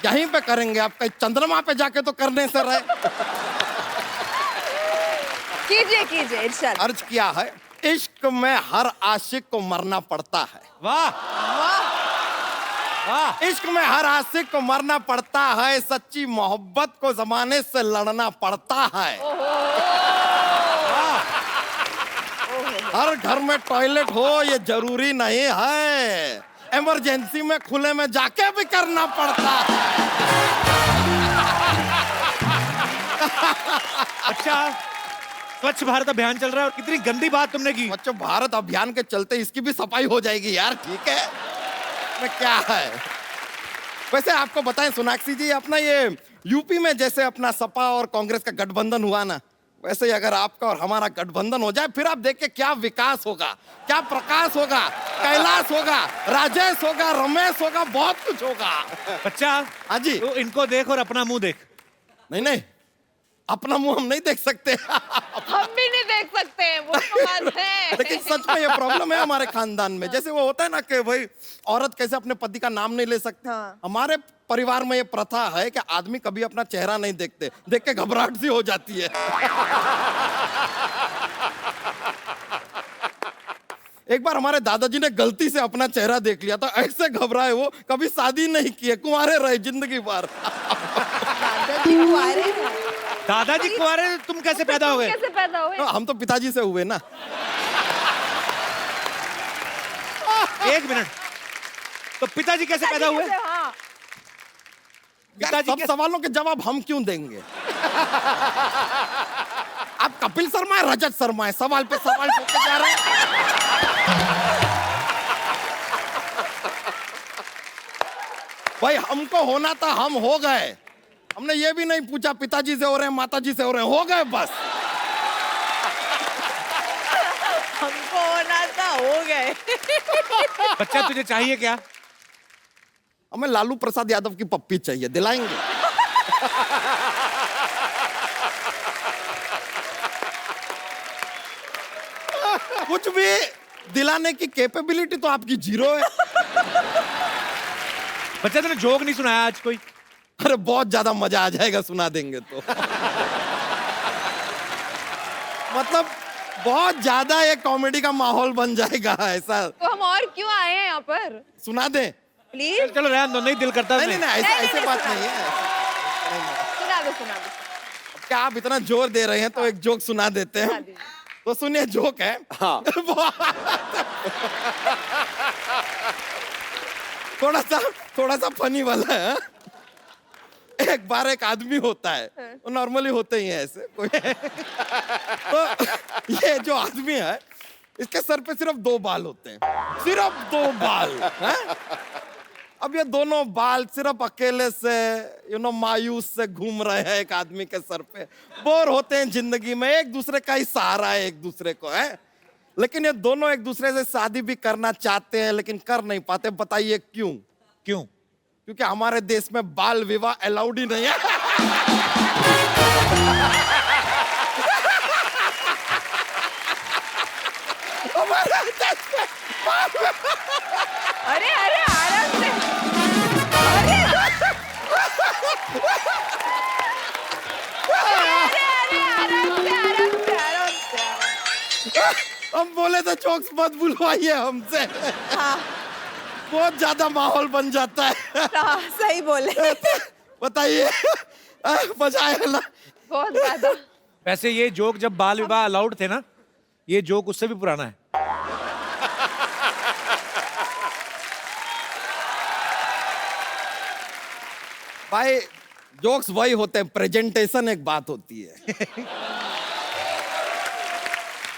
यहीं पे करेंगे, आप कहीं चंद्रमा पे जाके तो करने से रहे। कीजिए कीजिए इरशाद। अर्ज किया है, इश्क में हर आशिक को मरना पड़ता है। वाह वाह। इश्क में हर आशिक को मरना पड़ता है, सच्ची मोहब्बत को जमाने से लड़ना पड़ता है। हर घर में टॉयलेट हो ये जरूरी नहीं है, इमरजेंसी में खुले में जाके भी करना पड़ता है। अच्छा, स्वच्छ भारत अभियान चल रहा है और कितनी गंदी बात तुमने की। स्वच्छ भारत अभियान के चलते इसकी भी सफाई हो जाएगी यार, ठीक है में क्या है। वैसे आपको बताएं सोनाक्षी जी, अपना ये यूपी में जैसे अपना सपा और कांग्रेस का गठबंधन हुआ ना, वैसे ही अगर आपका और हमारा गठबंधन हो जाए, फिर आप देखिए क्या विकास होगा, क्या प्रकाश होगा, कैलाश होगा, राजेश होगा, रमेश होगा, बहुत कुछ होगा। बच्चा हाँ जी। तो इनको देख और अपना मुंह देख। नहीं नहीं, अपना मुंह हम नहीं देख सकते। हम भी नहीं देख सकते, वो तो बात है। लेकिन सच में ये प्रॉब्लम है हमारे खानदान में। जैसे वो होता है ना कि भाई औरत कैसे अपने पति का नाम नहीं ले सकती, हाँ। हमारे परिवार में ये प्रथा है कि आदमी कभी अपना चेहरा नहीं देखते, देख के घबराहट सी हो जाती है। एक बार हमारे दादाजी ने गलती से अपना चेहरा देख लिया था, ऐसे घबराए वो, कभी शादी नहीं किए, कुंवारे रहे जिंदगी भर। दादाजी कुंवारे हैं। दादाजी कुंवारे, तुम कैसे पैदा हुए? कैसे पैदा हुए? हम तो पिताजी से हुए ना। एक मिनट, तो पिताजी कैसे पैदा हुए? हाँ। यार, सब सवालों के जवाब हम क्यों देंगे? आप कपिल शर्मा है, रजत शर्मा है, सवाल पे सवाल पूछते जा रहे हैं। भाई हमको होना था, हम हो गए। हमने ये भी नहीं पूछा पिताजी से हो रहे हैं, माताजी से हो रहे हैं, हो गए बस। हमको होना था, हो गए। बच्चा तुझे चाहिए क्या? हमें लालू प्रसाद यादव की पप्पी चाहिए, दिलाएंगे। कुछ भी दिलाने की कैपेबिलिटी तो आपकी जीरो है। बच्चा तूने जोक नहीं सुनाया आज कोई? अरे बहुत ज्यादा मजा आ जाएगा, सुना देंगे तो। मतलब बहुत ज्यादा ये कॉमेडी का माहौल बन जाएगा ऐसा। तो हम और क्यों आए हैं यहाँ पर? सुना दें? प्लीज। चलो रहने दो, नहीं दिल करता। नहीं नहीं नहीं, ऐसे नहीं, ऐसे नहीं, बात सुना नहीं है। सुना दो सुना दो। क्या आप इतना जोर दे रहे हैं तो एक जोक सुना देते सुना हैं। दीजिए। तो सुनिए, जोक है। हाँ। थोड़ा सा फनी वाला है। एक बार एक आदमी होता है, वो नॉर्मली होते ही है ऐसे कोई। तो ये जो आदमी है, इसके सर पे सिर्फ 2 बाल होते हैं, सिर्फ 2 बाल हैं? अब ये दोनों बाल सिर्फ अकेले से मायूस से घूम रहे हैं एक आदमी के सर पे, बोर होते हैं जिंदगी में, एक दूसरे का ही सहारा है एक दूसरे को, है। लेकिन ये दोनों एक दूसरे से शादी भी करना चाहते हैं लेकिन कर नहीं पाते। बताइए क्यों? क्यों? क्योंकि हमारे देश में बाल विवाह अलाउड ही नहीं है। हमारे देश में अरे अरे आराम से। अरे अरे अरे आराम से आराम से आराम से। हम बोले तो जोक्स मत बुलवाइए हमसे। हाँ बहुत ज्यादा माहौल बन जाता है। हाँ, सही बोले। बताइए, मजा आया ना? बहुत ज्यादा। वैसे ये जोक जब बाल विवाह अलाउड थे ना, ये जोक उससे भी पुराना है। भाई जोक्स वही होते हैं, प्रेजेंटेशन एक बात होती है।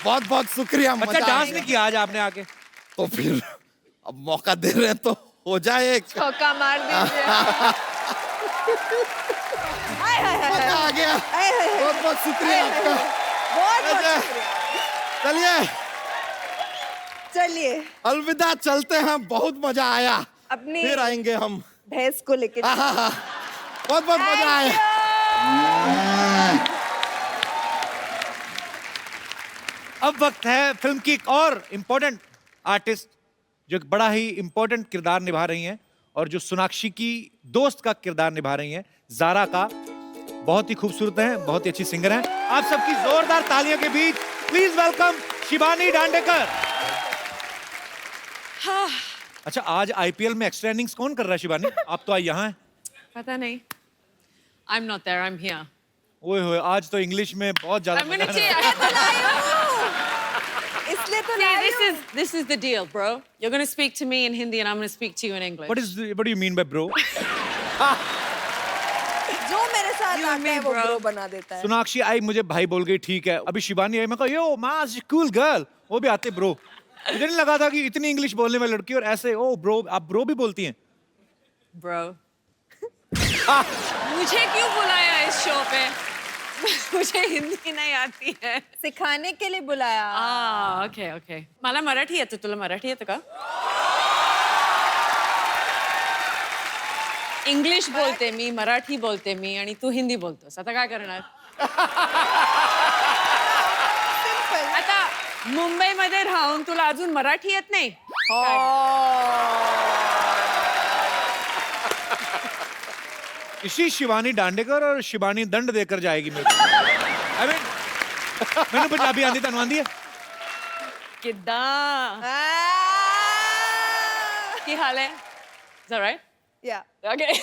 बहुत बहुत शुक्रिया। अच्छा, मजा डांस आया। नहीं किया आज आपने आके? तो फिर अब मौका दे रहे हैं तो हो जाए एक। चौका मार दीजिए। हाय हाय हाय मजा आ गया। हाय हाय हाय। बहुत बहुत शुक्रिया आपका। बहुत बहुत अच्छा। शुक्रिया। चलिए चलिए अलविदा, चलते हैं, बहुत मजा आया। अपनी फिर आएंगे हम। भैंस को लेके। हाँ, बहुत बहुत मजा आया। अब वक्त है फिल्म की एक और इम्पोर्टेंट आर्टिस्ट जो एक बड़ा ही इम्पोर्टेंट किरदार निभा रही हैं, और जो सोनाक्षी की दोस्त का किरदार निभा रही हैं, जारा का। बहुत ही खूबसूरत हैं, बहुत ही अच्छी सिंगर हैं। आप सबकी जोरदार तालियों के बीच प्लीज वेलकम शिबानी डांडेकर। अच्छा, आज आईपीएल में एक्स्ट्रा इनिंग्स कौन कर रहा है शिबानी? आप तो आज यहाँ हैं। पता नहीं। I'm not there. I'm here. ओए होए, आज तो इंग्लिश में बहुत ज्यादा I'm gonna मजा आ रहा है। change. इसलिए तो See, this is the deal, bro. You're gonna speak to me in Hindi and I'm gonna speak to you in English. What do you mean by bro? जो मेरे साथ You आता and me, है वो bro. Bro बना देता है। सोनाक्षी आई, मुझे भाई बोल गई, ठीक है। अभी शिबानी आई, मैं कहा यो मास कूल गर्ल, वो भी आते ब्रो। मुझे नहीं लगा था कि इतनी इंग्लिश बोलने वाली लड़की और ऐसे ओ ब्रो, आप ब्रो भी बोलती हैं? Bro. मुझे क्यों बुलाया इस शो पे? मुझे हिंदी नहीं आती है. सिखाने के लिए बुलाया। Okay okay. मला मराठी येतं, तुला मराठी येतं का? इंग्लिश बोलते मी, मराठी बोलते मी आणि तू हिंदी बोलतोस. आता काय करणार? आता मुंबईमध्ये राहून तुला अजून मराठी येत नाही? इसी शिवानी डांडेकर और शिबानी दंड देकर जाएगी मेरे को। I mean, मैंने पंजाबी आंदी तनु आंदी है? किद्दां? की हाल है? Is that right? या Okay.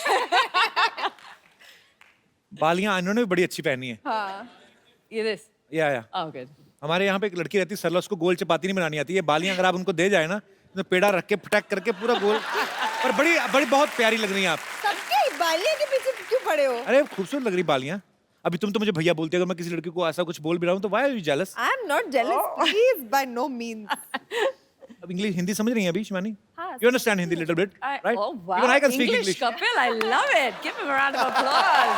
बालियां इन्होंने भी बड़ी अच्छी पहनी है। हाँ ये this? या Oh, good. हमारे यहाँ पे एक लड़की रहती है सरला, उसको गोल चपाती नहीं बनानी आती है। बालियां अगर आप उनको दे जाए ना, तो पेड़ा रख के फटक करके पूरा गोल, पर बड़ी बड़ी बहुत प्यारी लग रही हैं आप। सबके बालियां के पीछे क्यों पड़े हो? अरे खूबसूरत लग रही बालियां। अभी तुम तो मुझे भैया बोलते हो, अगर मैं किसी लड़की को ऐसा कुछ बोल भी रहा हूँ तो why are you jealous? I am not jealous, please, by no means. अब इंग्लिश हिंदी समझ रही हैं अभी शिवानी? हाँ, you understand Hindi little bit, right? Oh wow. Even I can speak English English. couple, I love it. Give him a round of applause.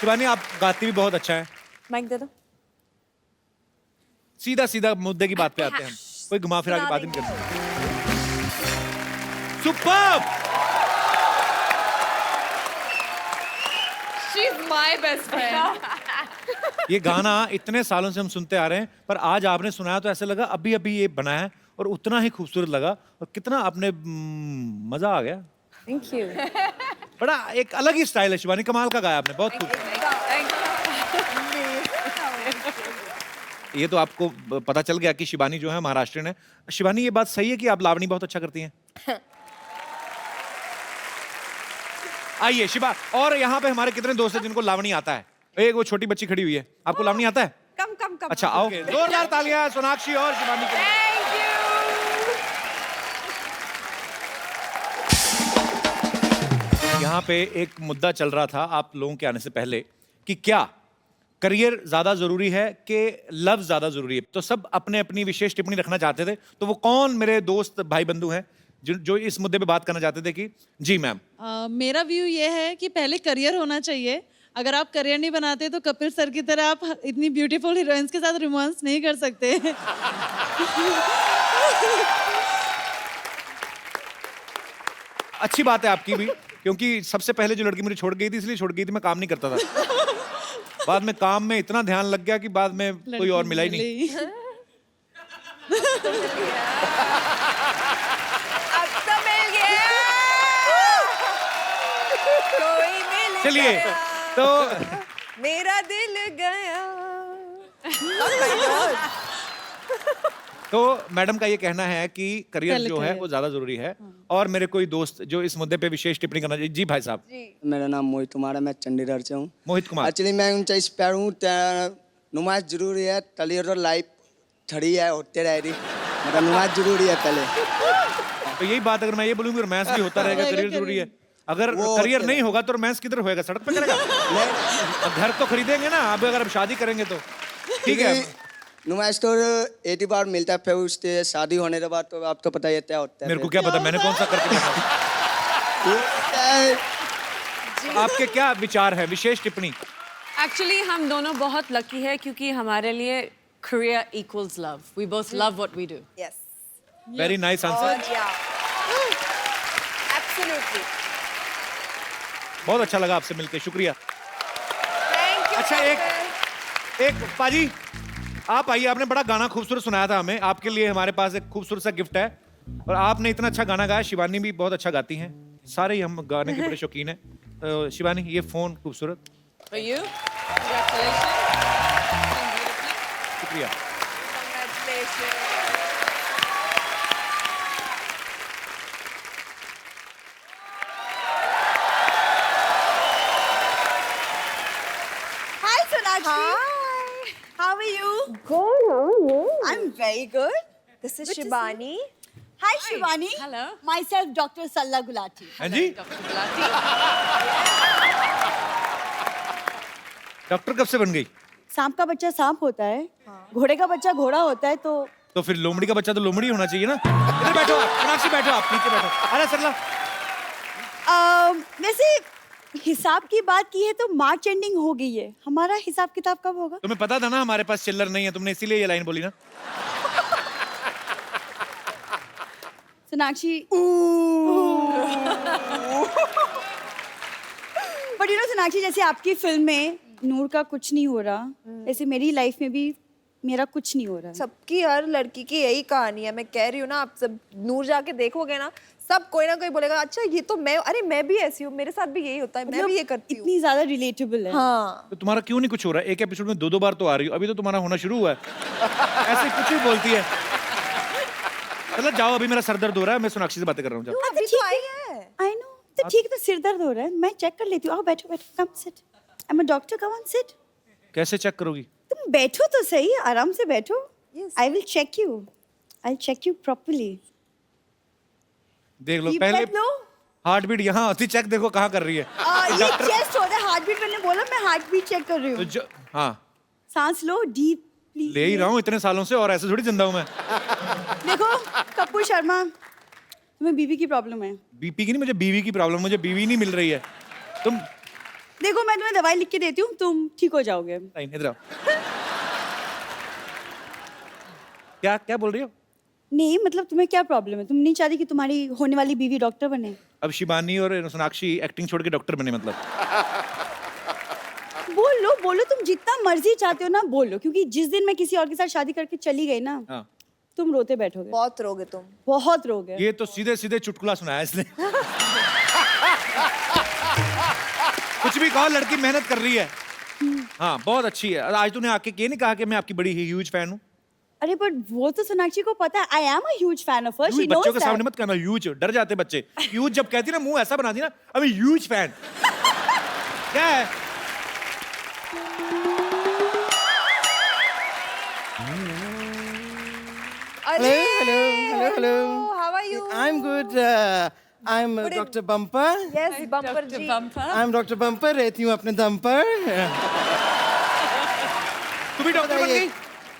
Shivani आप गाती भी बहुत अच्छा है। माइक दे दो. सीधा सीधा मुद्दे की बात पे आते हैं हम, कोई घुमा फिरा के बात नहीं करते। Superb! She's my best friend. ये गाना इतने सालों से हम सुनते आ रहे हैं, पर आज आपने सुनाया तो ऐसे लगा अभी अभी ये बना है और उतना ही खूबसूरत लगा और कितना आपने मजा आ गया। Thank you. बड़ा एक अलग ही स्टाइल है शिवानी, कमाल का गाया आपने, बहुत खूबसूरत। ये तो आपको पता चल गया कि शिवानी जो है महाराष्ट्रियन है। शिवानी, ये बात सही है कि आप लावणी बहुत अच्छा करती हैं? आइए शिवा, और यहाँ पे हमारे कितने दोस्त हैं जिनको लावणी आता है? एक वो छोटी बच्ची खड़ी हुई है, आपको लावणी आता है? कम कम कम। अच्छा आओ, जोरदार तालियां सोनाक्षी और शिवानी के लिए। Thank you. यहाँ पे एक मुद्दा चल रहा था आप लोगों के आने से पहले कि क्या करियर ज्यादा जरूरी है कि लव ज्यादा जरूरी है? तो सब अपने अपनी विशेष टिप्पणी रखना चाहते थे, तो वो कौन मेरे दोस्त भाई बंधु हैं जो इस मुद्दे पे बात करना चाहते थे कि जी मैम? मेरा व्यू ये है कि पहले करियर होना चाहिए। अगर आप करियर नहीं बनाते तो कपिल सर की तरह आप इतनी ब्यूटीफुल हीरोइंस के साथ रोमांस नहीं कर सकते। अच्छी बात है आपकी भी, क्योंकि सबसे पहले जो लड़की मुझे छोड़ गई थी इसलिए छोड़ गई थी, मैं काम नहीं करता था। बाद में काम में इतना ध्यान लग गया कि बाद में कोई और मिला ही नहीं। अब तो मिल गया। कोई मिल चलिए गया, तो मेरा दिल गया। तो मैडम का ये कहना है कि करियर पहले जो है करियर। वो ज्यादा जरूरी है। और मेरे कोई दोस्त जो इस मुद्दे पे विशेष टिप्पणी करना चाहिए। जी भाई साहब। मेरा नाम मोहित कुमार है, मैं चंडीगढ़ से हूँ। मोहित कुमार। एक्चुअली मैं उनसे इंस्पायर हूँ, नुमाइश जरूरी है, करियर लाइफ छड़ी है होते रहेगी, मतलब नुमाइश जरूरी है पहले। तो यही बात अगर मैं ये बोलूंगी रोमांस भी होता रहेगा, करियर जरूरी है। अगर वो करियर होते नहीं होगा तो रोमांस किधर होएगा? सड़क पे करेगा? अब घर तो खरीदेंगे ना, अब अगर अब शादी करेंगे तो ठीक है। नुमाइश तो 80 बार मिलता है, फिर उससे शादी होने के बाद तो आपको पता ही है क्या होता है। मेरे को क्या पता, मैंने कौन सा करके देखा? आपके क्या विचार है, विशेष टिप्पणी? Actually, हम दोनों बहुत लकी है क्योंकि हमारे लिए career equals love. We both love what we do. Yes. Very nice answer. Absolutely. बहुत अच्छा लगा आपसे मिलके, शुक्रिया। Thank you. अच्छा एक पाजी आप आइए, आपने बड़ा गाना खूबसूरत सुनाया था हमें, आपके लिए हमारे पास एक खूबसूरत सा गिफ्ट है। और आपने इतना अच्छा गाना गाया, शिवानी भी बहुत अच्छा गाती हैं, सारे ही हम गाने के बड़े शौकीन हैं। शिवानी ये फोन खूबसूरत, For you, congratulations. शुक्रिया। Congratulations. Hi, Sonakshi. Hi. How are you? Good, how are you? I'm very good. This is Good to see Shibani. Hi, Shivani. Hello. Myself, Dr. Salla Gulati. हाँ जी, Dr. Gulati. Doctor कब से बन गई? सांप का बच्चा सांप होता है, घोड़े का बच्चा घोड़ा होता है, तो फिर लोमड़ी का बच्चा तो लोमड़ी होना चाहिए ना। इधर बैठो आप, मीनाक्षी बैठो आप, नीचे बैठो। अरे सरला, वैसे हिसाब की बात की है तो मार्च एंडिंग हो गई है। हमारा हिसाब किताब कब होगा? तुम्हें पता था ना हमारे पास चिल्लर नहीं है, तुमने इसीलिए ये लाइन बोली ना। सोनाक्षी बट सोनाक्षी, जैसे आपकी फिल्म में नूर का कुछ नहीं हो रहा, ऐसे मेरी लाइफ में भी मेरा कुछ नहीं हो रहा। सबकी हर लड़की की यही कहानी है। मैं कह रही हूँ ना, आप सब नूर जाके देखोगे ना, सब कोई ना कोई बोलेगा अच्छा ये तो मैं, अरे मैं भी ऐसी हूँ, मेरे साथ भी यही होता है, मैं भी ये करती हूँ। इतनी ज्यादा रिलेटेबल है। हाँ, तो तुम्हारा क्यों नहीं कुछ हो रहा है? एक एपिसोड में 2-2 बार तो आ रही हो, अभी तो तुम्हारा होना शुरू हुआ है। ऐसे कुछ भी बोलती है। चलो जाओ, अभी मेरा सर दर्द हो रहा है, मैं सोनाक्षी से बातें कर रहा हूँ। जाओ। अभी तो आई है। आई नो, तो ठीक है, तो सिर दर्द हो रहा है, मैं चेक कर लेती हूँ। आओ बैठो बैठो, come sit. I am a doctor, come on sit. कैसे चेक करोगी? तुम बैठो तो सही, आराम से बैठो। I will check you, I will check you properly. देख लो Deep पहले breath लो। हार्ट बीट यहाँ होती, चेक देखो कहाँ कर रही है। ये चेस्ट होता है, हार्ट बीट। मैंने बोला मैं हार्ट बीट चेक कर रही तो हूँ। जो हाँ सांस लो डीपली। ले ही रहा हूँ इतने सालों से, और ऐसे थोड़ी जिंदा हूँ मैं। देखो कपूर शर्मा, तुम्हें बीवी की प्रॉब्लम है। बीपी की नहीं, मुझे बीवी की प्रॉब्लम, मुझे बीवी नहीं मिल रही है। तुम देखो मैं तुम्हें दवाई लिख के देती हूँ, तुम ठीक हो जाओगे। नहीं, इधर आओ। क्या क्या बोल रही हो? नहीं मतलब तुम्हें क्या प्रॉब्लम है? तुम नहीं चाहती कि तुम्हारी होने वाली बीवी डॉक्टर बने? अब शिवानी और सोनाक्षी एक्टिंग छोड़ के डॉक्टर बने मतलब? बोलो बोलो, तुम जितना मर्जी चाहते हो ना बोलो, क्योंकि जिस दिन मैं किसी और के साथ शादी करके चली गई ना, हाँ, तुम रोते बैठोगे, बहुत रोगे तुम। बहुत रोगे। ये तो सीधे सीधे चुटकुला सुनाया इसने। कुछ भी कहो, लड़की मेहनत कर रही है। हाँ बहुत अच्छी है। आज तूने आके ये नहीं कहा कि मैं आपकी बड़ी ह्यूज फैन हूँ? अरे बट वो तो सोनाक्षी को पता है, आई am a huge fan of her. She nose बच्चों के सामने मत कहना ह्यूज, डर जाते बच्चे। ह्यूज जब कहती ना, मुंह ऐसा बना दी ना, अभी ह्यूज फैन। क्या है? अरे hello. How are you? I'm good. I'm Dr. Bumper. Yes Bumper Dr. Ji. Bumper. I'm Dr. Bumper, रहती हूँ अपने दम पर। तू भी डॉक्टर बन गई?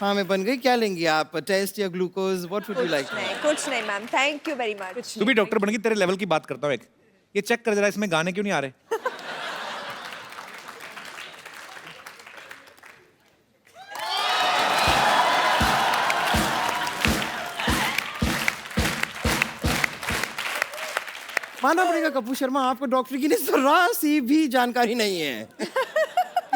हाँ मैं बन गई। क्या लेंगी आप? टेस्ट या glucose? What would you like? कुछ नहीं ma'am, thank you very much. तू भी डॉक्टर बन गई? तेरे लेवल की बात करता हूँ एक। ये चेक कर जरा, इसमें गाने क्यों नहीं आ रहे? मानना पड़ेगा कपूर शर्मा, आपको डॉक्टर की जरा सी भी जानकारी नहीं है।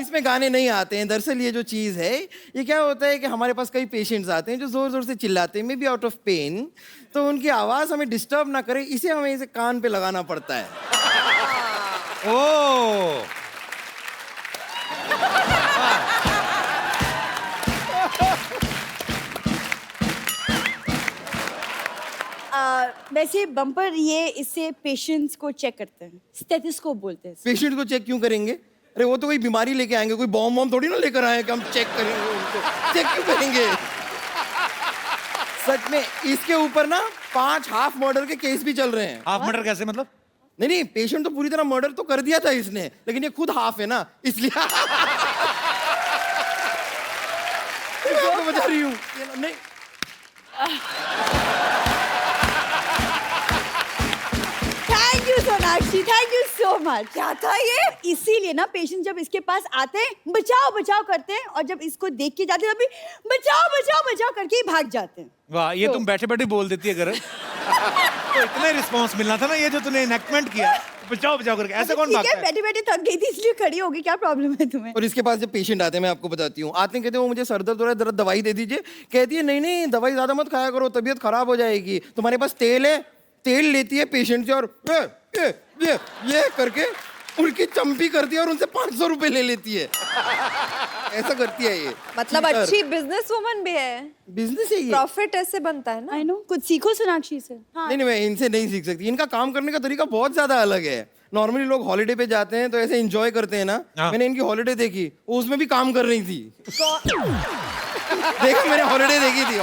इसमें गाने नहीं आते हैं। दरअसल ये जो चीज़ है, ये क्या होता है कि हमारे पास कई पेशेंट्स आते हैं जो ज़ोर ज़ोर से चिल्लाते हैं, maybe out of pain, तो उनकी आवाज़ हमें डिस्टर्ब ना करे, इसे हमें इसे कान पे लगाना पड़ता है। ओह, वैसे बम्पर ये इससे पेशेंट्स को चेक करते हैं, स्टेथोस्कोप बोलते हैं। पेशेंट को चेक क्यों करेंगे? अरे वो तो कोई बीमारी लेके आएंगे, कोई बॉम्ब वॉम्ब थोड़ी ना लेकर आए कि हम चेक करेंगे उनको। चेक क्यों करेंगे? सच में इसके ऊपर ना 5 हाफ मर्डर के केस भी चल रहे हैं। हाफ मर्डर कैसे मतलब? नहीं नहीं, पेशेंट तो पूरी तरह मर्डर तो कर दिया था इसने, लेकिन ये खुद हाफ है ना, इसलिए मैं आपको बता रही हूँ। नहीं thank you Sonakshi, thank you so much. क्या था ये? इसीलिए ना पेशेंट जब इसके पास आते हैं बचाओ बचाओ करते हैं, और जब इसको देख के जाते हैं तभी बचाओ बचाओ बचाओ करके ही भाग जाते हैं। वाह, ये तुम बैठे बैठे बोल देती है अगर। तो इतना ही रिस्पॉन्स मिलना था ना, ये जो तूने इनेक्टमेंट किया, बचाओ बचाओ करके, ऐसे कौन ठीक है, भागता है? बैठे बैठे थक गई थी इसलिए खड़ी होगी, क्या प्रॉब्लम है तुम्हें? और इसके पास जब पेशेंट आते हैं, मैं आपको बताती हूँ, आते हैं कहते हैं वो मुझे सर दर्द हो रहा है, जरा दवाई दे दीजिए। कहती है नहीं नहीं दवाई ज्यादा मत खाया करो, तबीयत खराब हो जाएगी। तुम्हारे पास तेल है? तेल लेती है पेशेंट से और ये करके उनकी चंपी करती है और उनसे 500 रुपए ले लेती है। ऐसा करती है ये। मतलब अच्छी बिजनेस वुमन भी है, बिजनेस है ये। प्रॉफिट ऐसे बनता है ना। आई नो, कुछ सीखो सोनाक्षी से। हाँ नहीं नहीं, मैं इनसे नहीं सीख सकती। इनका काम करने का तरीका बहुत ज्यादा अलग है। नॉर्मली लोग हॉलिडे पे जाते हैं तो ऐसे एंजॉय करते हैं ना। हाँ। मैंने इनकी हॉलिडे देखी, वो उसमें भी काम कर रही थी। देखा, मैंने हॉलिडे देखी थी।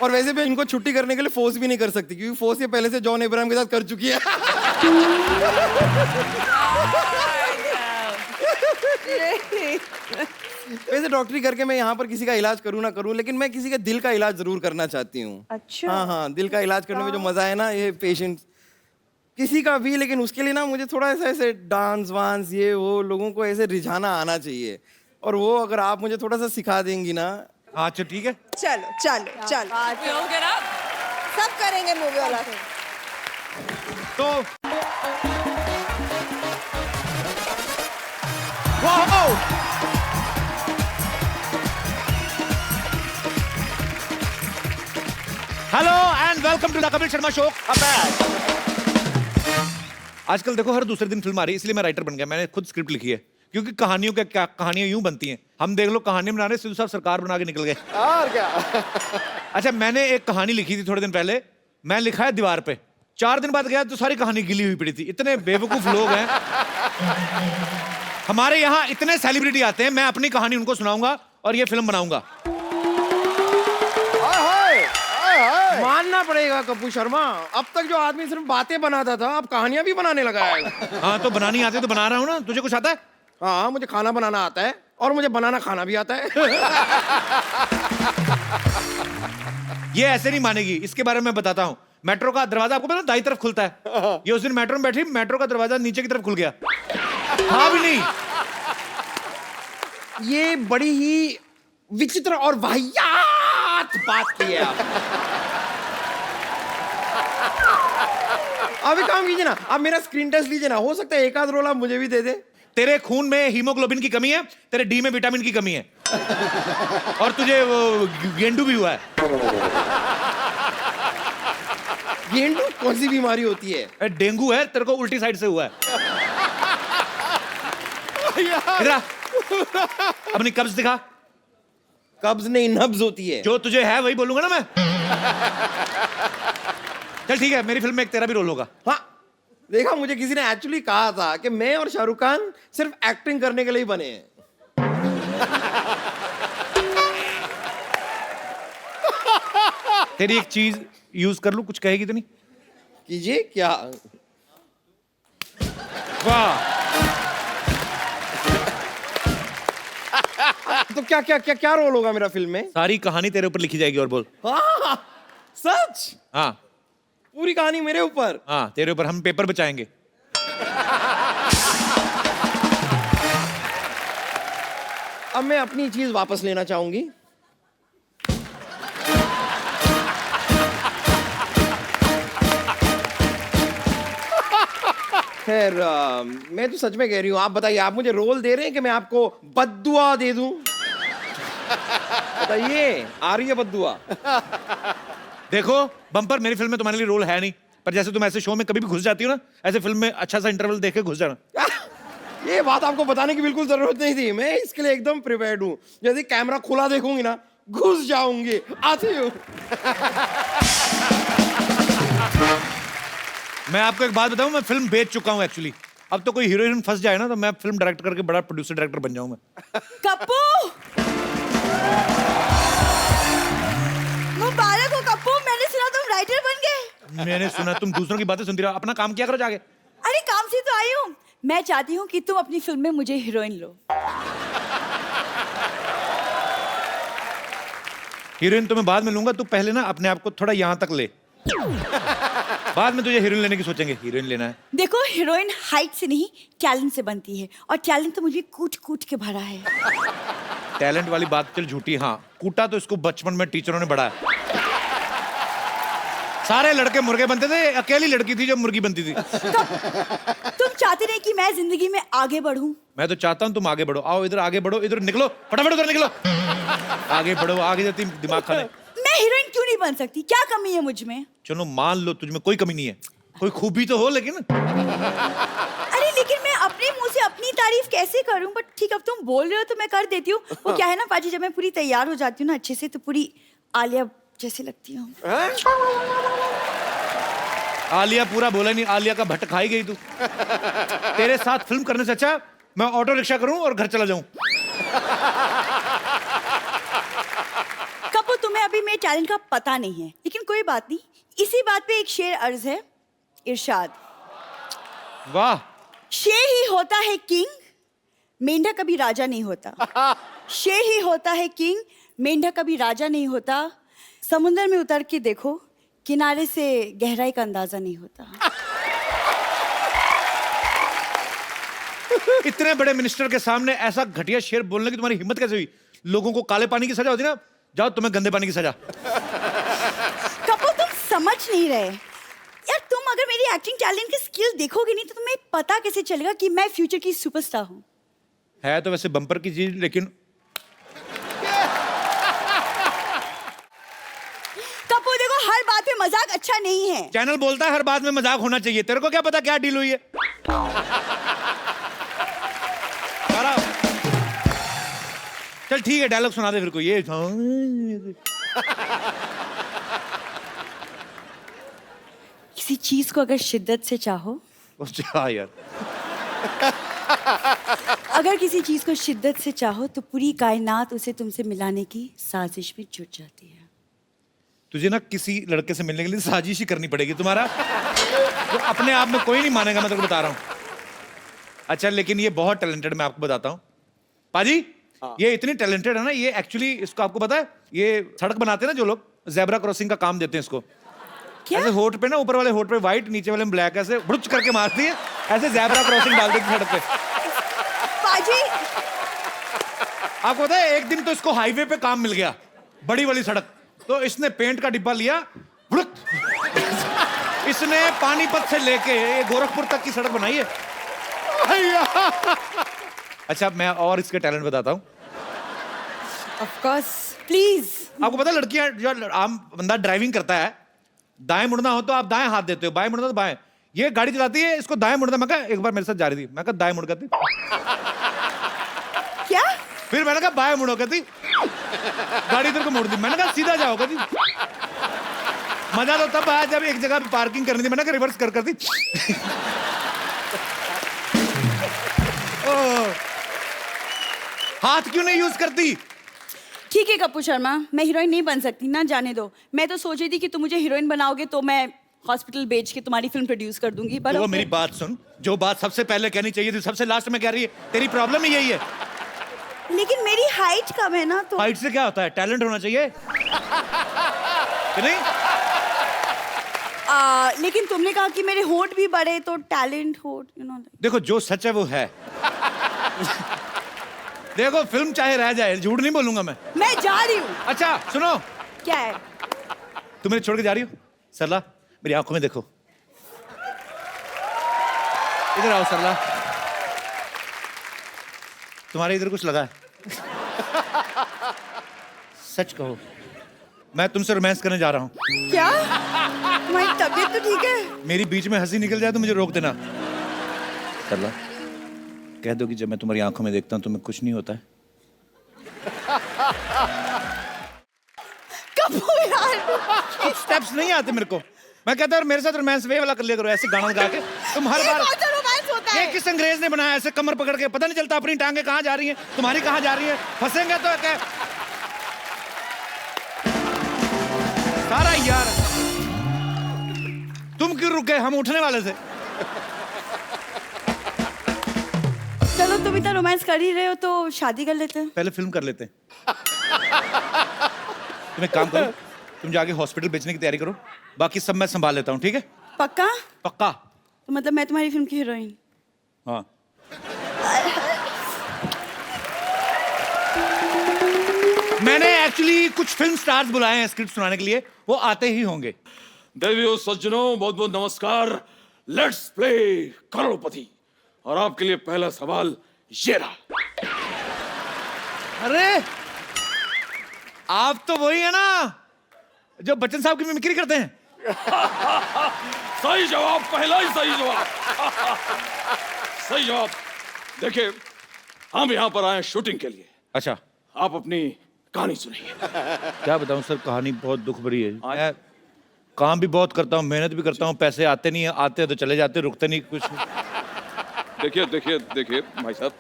और वैसे भी इनको छुट्टी करने के लिए फोर्स भी नहीं कर सकती, क्योंकि फोर्स ये पहले से जॉन अब्राहम के साथ कर चुकी है। वैसे डॉक्टरी करके मैं यहाँ पर किसी का इलाज करूँ ना करूँ, लेकिन मैं किसी के दिल का इलाज जरूर करना चाहती हूँ। अच्छा। हाँ हाँ, दिल का इलाज करने में जो मजा है ना, ये पेशेंट किसी का भी, लेकिन उसके लिए ना मुझे थोड़ा ऐसा ऐसे डांस वांस ये वो लोगों को ऐसे रिझाना आना चाहिए। और वो अगर आप मुझे थोड़ा सा सिखा देंगी ना। अच्छा ठीक है। चलो चलो चलो, We all get up. सब करेंगे मूवी वाला। तो wow, hello and welcome to the Kapil Sharma show. आजकल देखो हर दूसरे दिन फिल्म आ रही है, इसलिए मैं राइटर बन गया। मैंने खुद स्क्रिप्ट लिखी है, क्योंकि कहानियों के क्या कहानियां यूं बनती हैं। हम देख लो कहानी बना रहे, सिद्धू साहब सरकार बना के निकल गए। और क्या। अच्छा, मैंने एक कहानी लिखी थी थोड़े दिन पहले, मैं लिखा है दीवार पे। 4 दिन बाद गया तो सारी कहानी गिली हुई पड़ी थी। इतने बेवकूफ लोग हैं हमारे यहाँ। इतने सेलिब्रिटी आते हैं, मैं अपनी कहानी उनको सुनाऊंगा और ये फिल्म बनाऊंगा। मानना पड़ेगा कपूर शर्मा, अब तक जो आदमी सिर्फ बातें बनाता था, अब कहानियां भी बनाने लगा है। हाँ तो बनानी आती है तो बना रहा हूँ ना। तुझे कुछ आता है? हाँ, मुझे खाना बनाना आता है और मुझे बनाना खाना भी आता है। ये ऐसे नहीं मानेगी, इसके बारे में मैं बताता हूँ। मेट्रो का दरवाजा आपको पता, दाईं तरफ खुलता है। ये उस दिन मेट्रो में बैठी, मेट्रो का दरवाजा नीचे की तरफ खुल गया। हाँ भी नहीं। ये बड़ी ही विचित्र और वाहियात बात की है आप। अब एक काम कीजिए ना, आप मेरा स्क्रीन टेस्ट लीजिए ना, हो सकता है एक आध रोल आप मुझे भी दे दे। तेरे खून में हीमोग्लोबिन की कमी है, तेरे डी में विटामिन की कमी है, और तुझे वो गेंडू भी हुआ है। गेंडू कौन सी बीमारी होती है? डेंगू है, तेरे को उल्टी साइड से हुआ है। इधर आ। अपनी कब्ज दिखा। कब्ज नहीं, नब्ज होती है। जो तुझे है वही बोलूंगा ना मैं। चल ठीक है, मेरी फिल्म में एक तेरा भी रोल होगा। हाँ, देखा, मुझे किसी ने एक्चुअली कहा था कि मैं और शाहरुख खान सिर्फ एक्टिंग करने के लिए बने हैं। तेरी एक चीज यूज कर लूं, कुछ कहेगी तो नहीं? कीजिए। क्या? वाह। तो क्या क्या क्या क्या रोल होगा मेरा फिल्म में? सारी कहानी तेरे ऊपर लिखी जाएगी। और बोल। हाँ, सच? हाँ पूरी कहानी मेरे ऊपर? हाँ, तेरे ऊपर। हम पेपर बचाएंगे। अब मैं अपनी चीज वापस लेना चाहूंगी। खैर, मैं तो सच में कह रही हूँ। आप बताइए, आप मुझे रोल दे रहे हैं कि मैं आपको बद्दुआ दे दूं? बताइए, आ रही है बद्दुआ? देखो बम्पर, मेरी फिल्म में तुम्हारे लिए रोल है नहीं, पर जैसे तुम ऐसे शो में कभी भी घुस जाती हो ना, ऐसे फिल्म में अच्छा सा इंटरवल देख के घुस जाना। ये बात आपको बताने की बिल्कुल जरूरत नहीं थी, मैं इसके लिए एकदम प्रिपेयर्ड हूँ। यदि कैमरा खुला देखूंगी ना, घुस जाऊंगी। आती हूँ। मैं आपको एक बात बताऊं, मैं फिल्म बेच चुका हूं एक्चुअली। अब तो कोई हीरोइन फंस जाए ना तो मैं फिल्म डायरेक्ट करके बड़ा प्रोड्यूसर डायरेक्टर बन जाऊं मैं। कप्पू, मुबारक हो कप्पू, मैंने सुना तुम राइटर बन गए। मैंने सुना तुम दूसरों की बातें सुनती रहो, अपना काम किया करो जाके। अरे काम से तो आई हूँ। मैं चाहती हूँ कि तुम अपनी फिल्म में मुझे हीरोइन लो। हीरोइन तो मैं बाद में लूंगा, तू पहले ना अपने आप को थोड़ा यहाँ तक ले, बाद में तुझे हीरोइन लेने की सोचेंगे। हीरोइन लेना है? देखो, हीरोइन हाइट से नहीं टैलेंट से बनती है, और टैलेंट तो मुझे कूट कूट के भरा है। टैलेंट वाली बात चल झूठी। हाँ, कूटा तो इसको बचपन में टीचरों ने बढ़ाया। सारे लड़के मुर्गे बनते थे, अकेली लड़की थी जो मुर्गी बनती थी। तुम चाहते नहीं कि मैं जिंदगी में आगे बढ़ूं? मैं तो चाहता हूँ तुम आगे बढ़ो। आओ इधर आगे बढ़ो, इधर निकलो, फटाफट उधर निकलो। आगे बढ़ो, आगे जाती दिमाग खाने। मैं हीरोइन क्यों नहीं बन सकती? क्या कमी है मुझ में? चलो मान लो तुझ में कोई कमी नहीं है, कोई खूबी तो हो लेकिन। अरे लेकिन मैं अपने मुंह से अपनी तारीफ कैसे करूं? बट ठीक, अब तुम बोल रहे हो तो मैं कर देती हूँ। वो क्या है ना पाजी, जब मैं पूरी तैयार हो जाती हूँ ना अच्छे से, तो पूरी आलिया जैसी लगती हूँ। आलिया पूरा बोला नहीं, आलिया का भट्ट खाई गई तू। तेरे साथ फिल्म करने से अच्छा मैं ऑटो रिक्शा करूं और घर चला जाऊं। कपू, तुम्हें अभी मेरे टैलेंट का पता नहीं है, लेकिन कोई बात नहीं। इसी बात पे एक शेर अर्ज है, इरशाद। वाह। शेर ही होता है किंग, मेंढक कभी राजा नहीं होता। शेर ही होता है किंग, मेंढक कभी राजा नहीं होता। समुंदर में उतर के देखो, किनारे से गहराई का अंदाजा नहीं होता। इतने बड़े मिनिस्टर के सामने ऐसा घटिया शेर बोलने की तुम्हारी हिम्मत कैसे हुई? लोगों को काले पानी की सजा होती ना, जाओ तुम्हें गंदे पानी की सजा। कपूर, तुम समझ नहीं रहे यार। तुम अगर मेरी एक्टिंग टैलेंट की स्किल देखोगे नहीं तो तुम्हें पता कैसे चलेगा कि मैं फ्यूचर की सुपरस्टार हूँ। है तो वैसे बम्पर की चीज, लेकिन कपूर देखो, हर बात में मजाक अच्छा नहीं है। चैनल बोलता है हर बात में मजाक होना चाहिए। तेरे को क्या पता क्या डील हुई है? चल ठीक है, डायलॉग सुना दे फिर कोई। ये किसी चीज को अगर शिद्दत से चाहो, अच्छा यार, अगर किसी चीज को शिद्दत से चाहो तो पूरी कायनात उसे तुमसे मिलाने की साजिश में जुट जाती है। तुझे ना किसी लड़के से मिलने के लिए साजिश ही करनी पड़ेगी तुम्हारा, तो अपने आप में कोई नहीं मानेगा, मैं तेरे को बता रहा हूँ। अच्छा लेकिन ये बहुत टैलेंटेड, मैं आपको बताता हूँ पाजी। ये इतनी टैलेंटेड है ना, ये एक्चुअली, इसको आपको पता है, ये सड़क बनाते हैं ना जो लोग, जेब्रा क्रॉसिंग का काम देते हैं इसको। क्या? ऐसे होठ पे ना, ऊपर वाले होठ पे व्हाइट, नीचे वाले में ब्लैक, ऐसे ब्रुच करके मारती है, ऐसे जेब्रा क्रॉसिंग डाल देती है सड़क पे। पाजी, आपको पता है एक दिन तो इसको हाईवे पे काम मिल गया, बड़ी वाली सड़क, तो इसने पेंट का डिब्बा लिया, ब्रुक, इसने पानीपत से लेके ये गोरखपुर तक की सड़क बनाई है। अच्छा मैं और इसके टैलेंट बताता हूँ। Of course, please. आपको पता है लड़कियां, जो आम बंदा ड्राइविंग करता है, दाएं मुड़ना हो तो आप दाएं हाथ देते हो, बाएं मुड़ना तो बाएं। ये गाड़ी चलाती है, इसको दाएं मुड़ना। मैं कहा एक बार मेरे साथ जा रही थी, मैं कहा दाएं मुड़ कहती, क्या? फिर मैंने कहा बाएं मुड़ो कहती, गाड़ी इधर को मोड़ दी। मैंने कहा सीधा जाओ कहती। मजा तो तब आया जब एक जगह पे पार्किंग करनी थी, मैंने कहा रिवर्स कर दी। हाथ क्यों नहीं यूज करती? ठीक है कपूर शर्मा, मैं हीरोइन नहीं बन सकती ना, जाने दो। मैं तो सोच रही थी कि तुम मुझे हीरोइन बनाओगे तो मैं हॉस्पिटल बेच के तुम्हारी फिल्म प्रोड्यूस कर दूंगी, पर तो मेरी बात सुन, जो बात सबसे पहले कहनी चाहिए थी सबसे लास्ट में कह रही है। तेरी प्रॉब्लम ही यही है। लेकिन मेरी हाइट कम है ना, तो हाइट से क्या होता है? टैलेंट होना चाहिए कि नहीं? लेकिन तुमने कहा कि मेरे होठ भी बड़े, तो टैलेंट होठ, यू नो। देखो जो सच है वो है। देखो फिल्म चाहे रह जाए, झूठ नहीं बोलूंगा मैं जा रही हूँ। अच्छा सुनो, क्या है? तुम मेरे छोड़ के जा रही हो? सरला मेरी आंखों में देखो, इधर आओ सरला, तुम्हारे इधर कुछ लगा है? सच कहो, मैं तुमसे रोमांस करने जा रहा हूँ। क्या? तुम्हारी तबीयत तो ठीक है? मेरी बीच में हंसी निकल जाए तो मुझे रोक देना। सरला कह दो कि जब मैं तुम्हारी आंखों में देखता हूँ तुम्हें कुछ नहीं होता है। कपूर यार, स्टेप्स नहीं आते मेरे को। मैं कहता हूँ मेरे साथ रोमांस वे वाला कर लिया करो, ऐसे गाना गा के। तुम हर बार रोमांस होता ये है। किस अंग्रेज ने बनाया ऐसे कमर पकड़ के? पता नहीं चलता अपनी टांगे कहाँ जा रही हैं, तुम्हारी कहाँ जा रही है। फंसेंगे तो क्या सारा यार। तुम क्यों रुक गए? हम उठने वाले थे। चलो तुम इतना रोमांस कर ही रहे हो तो शादी कर लेते हैं। पहले फिल्म कर लेते हैं। तुम एक काम करो, तुम जाके हॉस्पिटल बेचने की तैयारी करो, बाकी सब मैं संभाल लेता हूँ, ठीक है? पक्का? पक्का। तो मतलब मैं तुम्हारी फिल्म की हीरोइन? हाँ। मैंने एक्चुअली कुछ फिल्म स्टार्स बुलाए हैं स्क्रिप्ट सुनाने के लिए, वो आते ही होंगे। देवियों सज्जनों, बहुत बहुत नमस्कार। लेट्स प्ले करोड़पति। और आपके लिए पहला सवाल ये रहा। अरे आप तो वही है ना जो बच्चन साहब की मिमिक्री करते हैं। सही जवाब, पहला ही सही जवाब। सही जवाब। देखिए, हम यहाँ पर आए शूटिंग के लिए। अच्छा, आप अपनी कहानी सुनिए। क्या बताऊं सर, कहानी बहुत दुख भरी है। मैं काम भी बहुत करता हूँ, मेहनत भी करता हूँ, पैसे आते नहीं है, आते हैं तो चले जाते, रुकते नहीं कुछ। देखिए देखिए देखिए भाई साहब,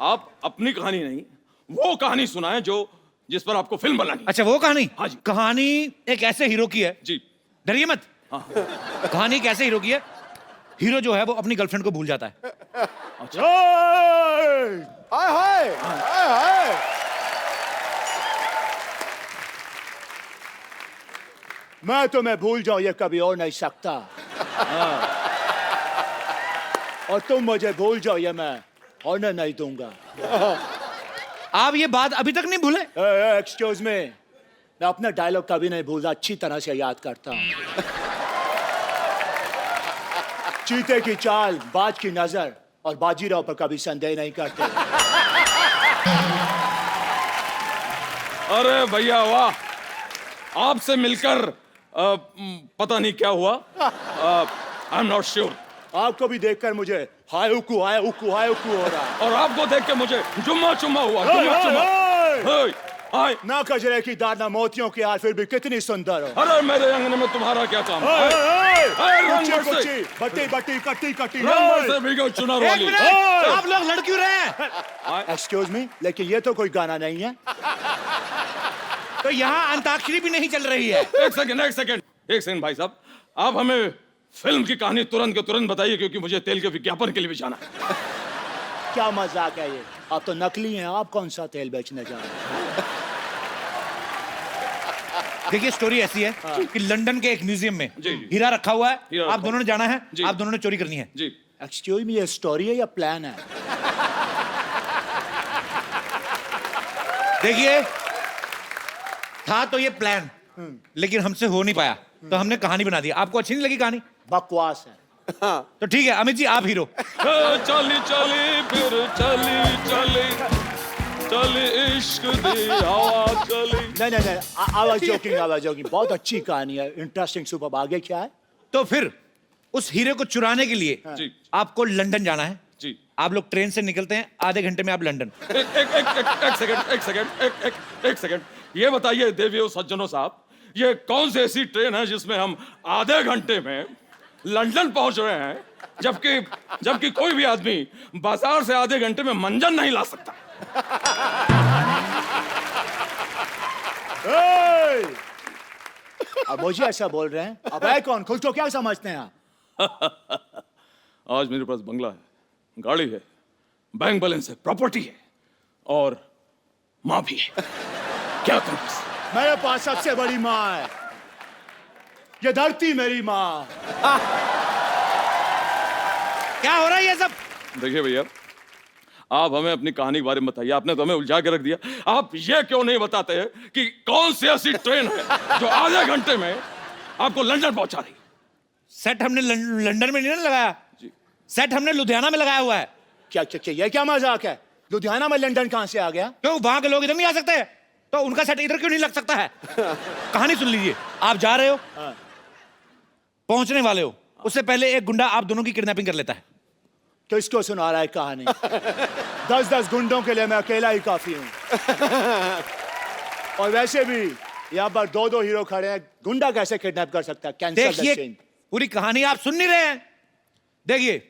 आप अपनी कहानी नहीं, वो कहानी सुनाएं जो जिस पर आपको फिल्म बनानी। अच्छा, वो कहानी? हाँ जी। कहानी एक ऐसे हीरो की है। जी। डरिए मत। हाँ। कहानी एक ऐसे हीरो की है, हीरो जो है वो अपनी गर्लफ्रेंड को भूल जाता है। हाय हाय हाय हाय। मैं तुम्हें भूल जाऊं ये कभी हो नहीं सकता। और तुम मुझे भूल जाओ ये मैं होने नहीं दूंगा। आप ये बात अभी तक नहीं भूले? एक्सक्यूज मी, मैं अपना डायलॉग कभी नहीं भूलता, अच्छी तरह से याद करता हूँ। चीते की चाल, बाज की नजर और बाजीराव पर कभी संदेह नहीं करते। अरे भैया वाह, आपसे मिलकर पता नहीं क्या हुआ। आई एम नॉट श्योर। आपको भी देखकर मुझे हाय उकू हो रहा है। और आपको देख के मुझे जुम्मा चुम्मा हुआ। जुम्मा चुम्मा। हे, हाय। ना कजरे की दाना मोतियों की हार, फिर भी कितनी सुंदर हो। अरे मेरे अंगने में तुम्हारा क्या काम? बट्टी बट्टी कट्टी कट्टी। चुनार एक वाली। मिनट, आप लोग लड़ क्यों रहे हैं? एक्सक्यूज मी, लेकिन ये तो कोई गाना नहीं है। तो यहाँ अंताक्षरी भी नहीं चल रही है। एक सेकंड भाई साहब, आप हमें फिल्म की कहानी तुरंत के तुरंत बताइए, क्योंकि मुझे तेल के विज्ञापन के लिए भी जाना है। क्या मजाक है ये? आप तो नकली हैं, आप कौन सा तेल बेचने जा रहे हैं? देखिए, स्टोरी ऐसी है कि लंदन के एक म्यूजियम में जी, जी। हीरा रखा हुआ है। हीरा आप दोनों ने जाना है, जी। आप दोनों ने चोरी करनी है। जी। एक्सक्यूज मी, ये स्टोरी है या प्लान है? देखिए, था तो ये प्लान, लेकिन हमसे हो नहीं पाया, तो हमने कहानी बना दी। आपको अच्छी नहीं लगी कहानी? बकवास है। तो ठीक है, अमित जी आप हीरो। चली चली फिर चली इश्क दी हवा चली। नहीं, आवाज जोकिंग। बहुत अच्छी कहानी है, इंटरेस्टिंग, सुपर। आगे क्या है? तो फिर उस हीरे को चुराने के लिए जी। आपको लंदन जाना है। जी। आप लोग ट्रेन से निकलते हैं, आधे घंटे में आप लंदन। एक सेकंड, ये बताइए देवियों सज्जनों साहब, ये कौन सी ऐसी ट्रेन है जिसमें हम आधे घंटे में लंदन पहुंच रहे हैं, जबकि कोई भी आदमी बाजार से आधे घंटे में मंजन नहीं ला सकता? अब मुझे ऐसा बोल रहे हैं, अब है कौन? खुद को क्या समझते हैं आप? आज मेरे पास बंगला है, गाड़ी है, बैंक बैलेंस है, प्रॉपर्टी है और माँ भी है। क्या करूं? मेरे पास सबसे बड़ी माँ है, ये धरती मेरी माँ। क्या हो रहा है ये सब? देखिए भैया, आप हमें अपनी कहानी के बारे में बताइए। आपने तो हमें उलझा के रख दिया। आप ये क्यों नहीं बताते हैं कि कौन सी ऐसी ट्रेन है जो आधे घंटे में आपको लंदन पहुंचा रही? सेट हमने लंदन में नहीं ना लगाया जी। सेट हमने लुधियाना में लगाया हुआ है। क्या ये क्या मजाक है? लुधियाना में लंदन कहाँ से आ गया? क्यों, वहां के लोग इधर नहीं आ सकते? तो उनका सेट इधर क्यों नहीं लग सकता है? कहानी सुन लीजिए। आप जा रहे हो, पहुंचने वाले हो, उससे पहले एक गुंडा आप दोनों की किडनैपिंग कर लेता है। किसको सुना रहा है कहानी? 10 गुंडों के लिए मैं अकेला ही काफी हूँ। और वैसे भी यहाँ पर 2 हीरो खड़े हैं, गुंडा कैसे किडनैप कर सकता है? कैंसल द देखिए, सीन। पूरी कहानी आप सुन नहीं रहे हैं। देखिए,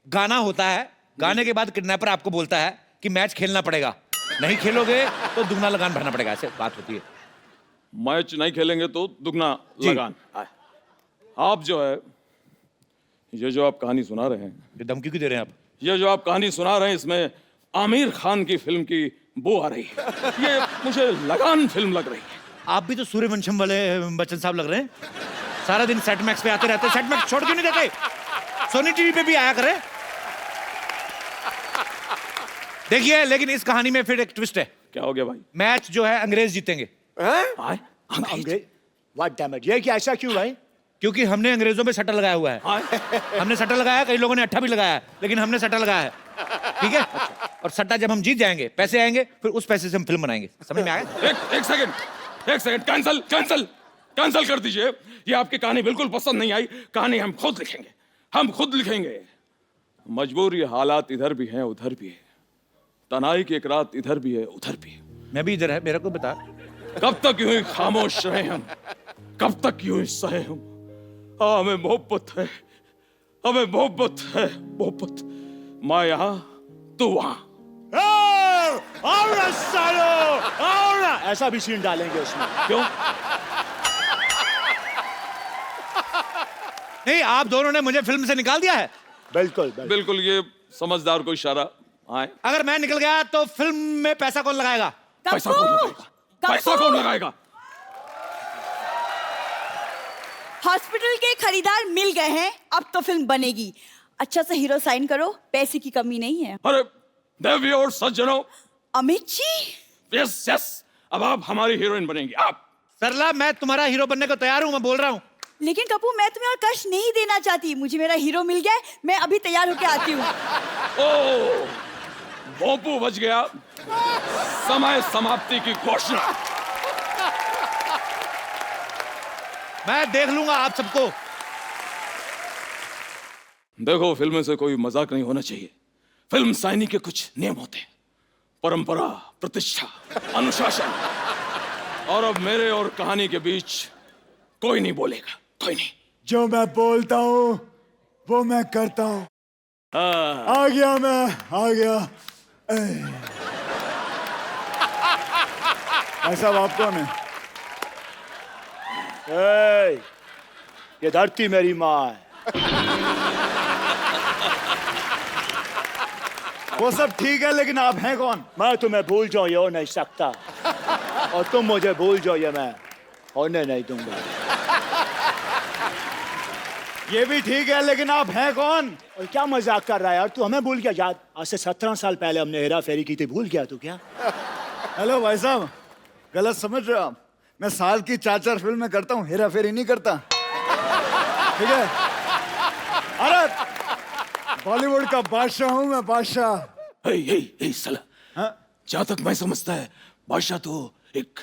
गाना होता है, गाने के बाद किडनैपर आपको बोलता है कि मैच खेलना पड़ेगा, नहीं खेलोगे तो दुगना लगान भरना पड़ेगा। ऐसे बात होती है। मैच नहीं खेलेंगे तो दुगना लगान। आप जो है, ये जो आप कहानी सुना रहे हैं, ये धमकी क्यों दे रहे हैं आप? ये जो आप कहानी सुना रहे हैं, इसमें आमिर खान की फिल्म की बो आ रही है। ये मुझे लगान फिल्म लग रही है। आप भी तो सूर्यवंशम वाले बच्चन साहब लग रहे हैं। सारा दिन सेट मैक्स पे आते रहते। सेट मैक्स छोड़ क्यों नहीं देते? सोनी टीवी पे भी आया करे। देखिए, लेकिन इस कहानी में फिर एक ट्विस्ट है। क्या हो गया भाई? मैच जो है अंग्रेज जीतेंगे। आए? अंग्रेज? व्हाट डैम इट, ये क्या, ऐसा क्यों भाई? क्योंकि हमने अंग्रेजों पे सट्टा लगाया हुआ है। हमने सट्टा लगाया, कई लोगों ने अट्ठा भी लगाया है, लेकिन हमने सट्टा लगाया है, ठीक है? और सट्टा जब हम जीत जाएंगे, पैसे आएंगे, फिर उस पैसे से हम फिल्म बनाएंगे। समझ में आया? एक सेकंड, कैंसल कर दीजिए। ये आपकी कहानी बिल्कुल पसंद नहीं आई। कहानी हम खुद लिखेंगे। मजबूरी हालात इधर भी हैं उधर भी है, तनाई की एक रात इधर भी है उधर भी है। मैं भी इधर है, मेरा को बता। कब तक यूं ही खामोश रहे हम, कब तक यूं ही सहे हम? हमें मोहब्बत है, हमें मोहब्बत है, मोहब्बत। मैं यहाँ, तू वहां। आओ ना सालो, आओ ना। ऐसा भी सीन डालेंगे उसमें। क्यों? नहीं, आप दोनों ने मुझे फिल्म से निकाल दिया है। बिल्कुल बिल्कुल, ये समझदार को इशारा। आए, अगर मैं निकल गया तो फिल्म में पैसा कौन लगाएगा? पैसा कौन लगाएगा? पैसा कौन लगाएगा? हॉस्पिटल के खरीदार मिल गए हैं, अब तो फिल्म बनेगी। अच्छा से हीरो साइन करो, पैसे की कमी नहीं है। अरे देवी और सज्जनों, अमित जी, यस, अब आप हमारी हीरोइन बनेंगी। आप। सरला, मैं तुम्हारा हीरो बनने को तैयार हूं, मैं बोल रहा हूं। लेकिन कपूर, मैं तुम्हें और कष्ट नहीं देना चाहती। मुझे मेरा हीरो मिल गया है, मैं अभी तैयार होके आती हूँ। ओ, भोंपू बज गया। समय समाप्ति की घोषणा। मैं देख लूंगा आप सबको। देखो, फिल्म से कोई मजाक नहीं होना चाहिए। फिल्म साइनी के कुछ नियम होते हैं, परंपरा, प्रतिष्ठा, अनुशासन। और अब मेरे और कहानी के बीच कोई नहीं बोलेगा, कोई नहीं। जो मैं बोलता हूँ वो मैं करता हूँ। आ गया। ऐसा बाप कौन है? ये धरती मेरी माँ है। वो सब ठीक है, लेकिन आप हैं कौन? मैं तुम्हें भूल जाऊं ये हो नहीं सकता, और तुम मुझे भूल जाओ ये मैं होने नहीं दूंगा। ये भी ठीक है, लेकिन आप हैं कौन? और क्या मजाक कर रहा है यार तू? हमें भूल गया? याद, आज से 17 साल पहले हमने हेरा फेरी की थी, भूल गया तू क्या? हेलो भाई साहब, गलत समझ रहे हो आप। मैं साल की 4 फिल्में करता हूँ, हेरा फेरी नहीं करता, ठीक है? अरे बॉलीवुड का बादशाह हूँ मैं, बादशाह। हे साला, जहाँ तक मैं समझता है, बादशाह तो एक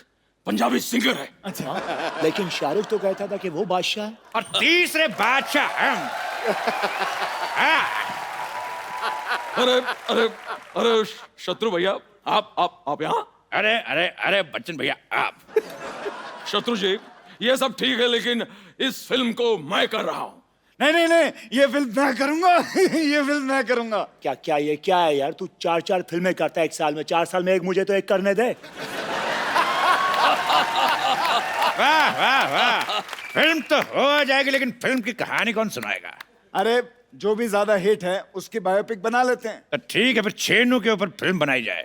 पंजाबी सिंगर है। अच्छा, लेकिन शाहरुख तो कहता था कि वो बादशाह है। और तीसरे बादशाह हम। अरे शत्रु भैया, आप यहाँ? अरे बच्चन भैया, आप। शत्रु जी, ये सब ठीक है, लेकिन इस फिल्म को मैं कर रहा हूँ। नहीं, ये फिल्म मैं करूंगा। ये फिल्म मैं करूंगा। क्या ये क्या है यार? तू 4 फिल्में करता है एक साल में, 4 साल में एक मुझे तो एक करने दे। वाह। फिल्म तो हो जाएगी, लेकिन फिल्म की कहानी कौन सुनाएगा? अरे जो भी ज्यादा हिट है उसकी बायोपिक बना लेते हैं। तो ठीक है, फिर छेनू के ऊपर फिल्म बनाई जाए।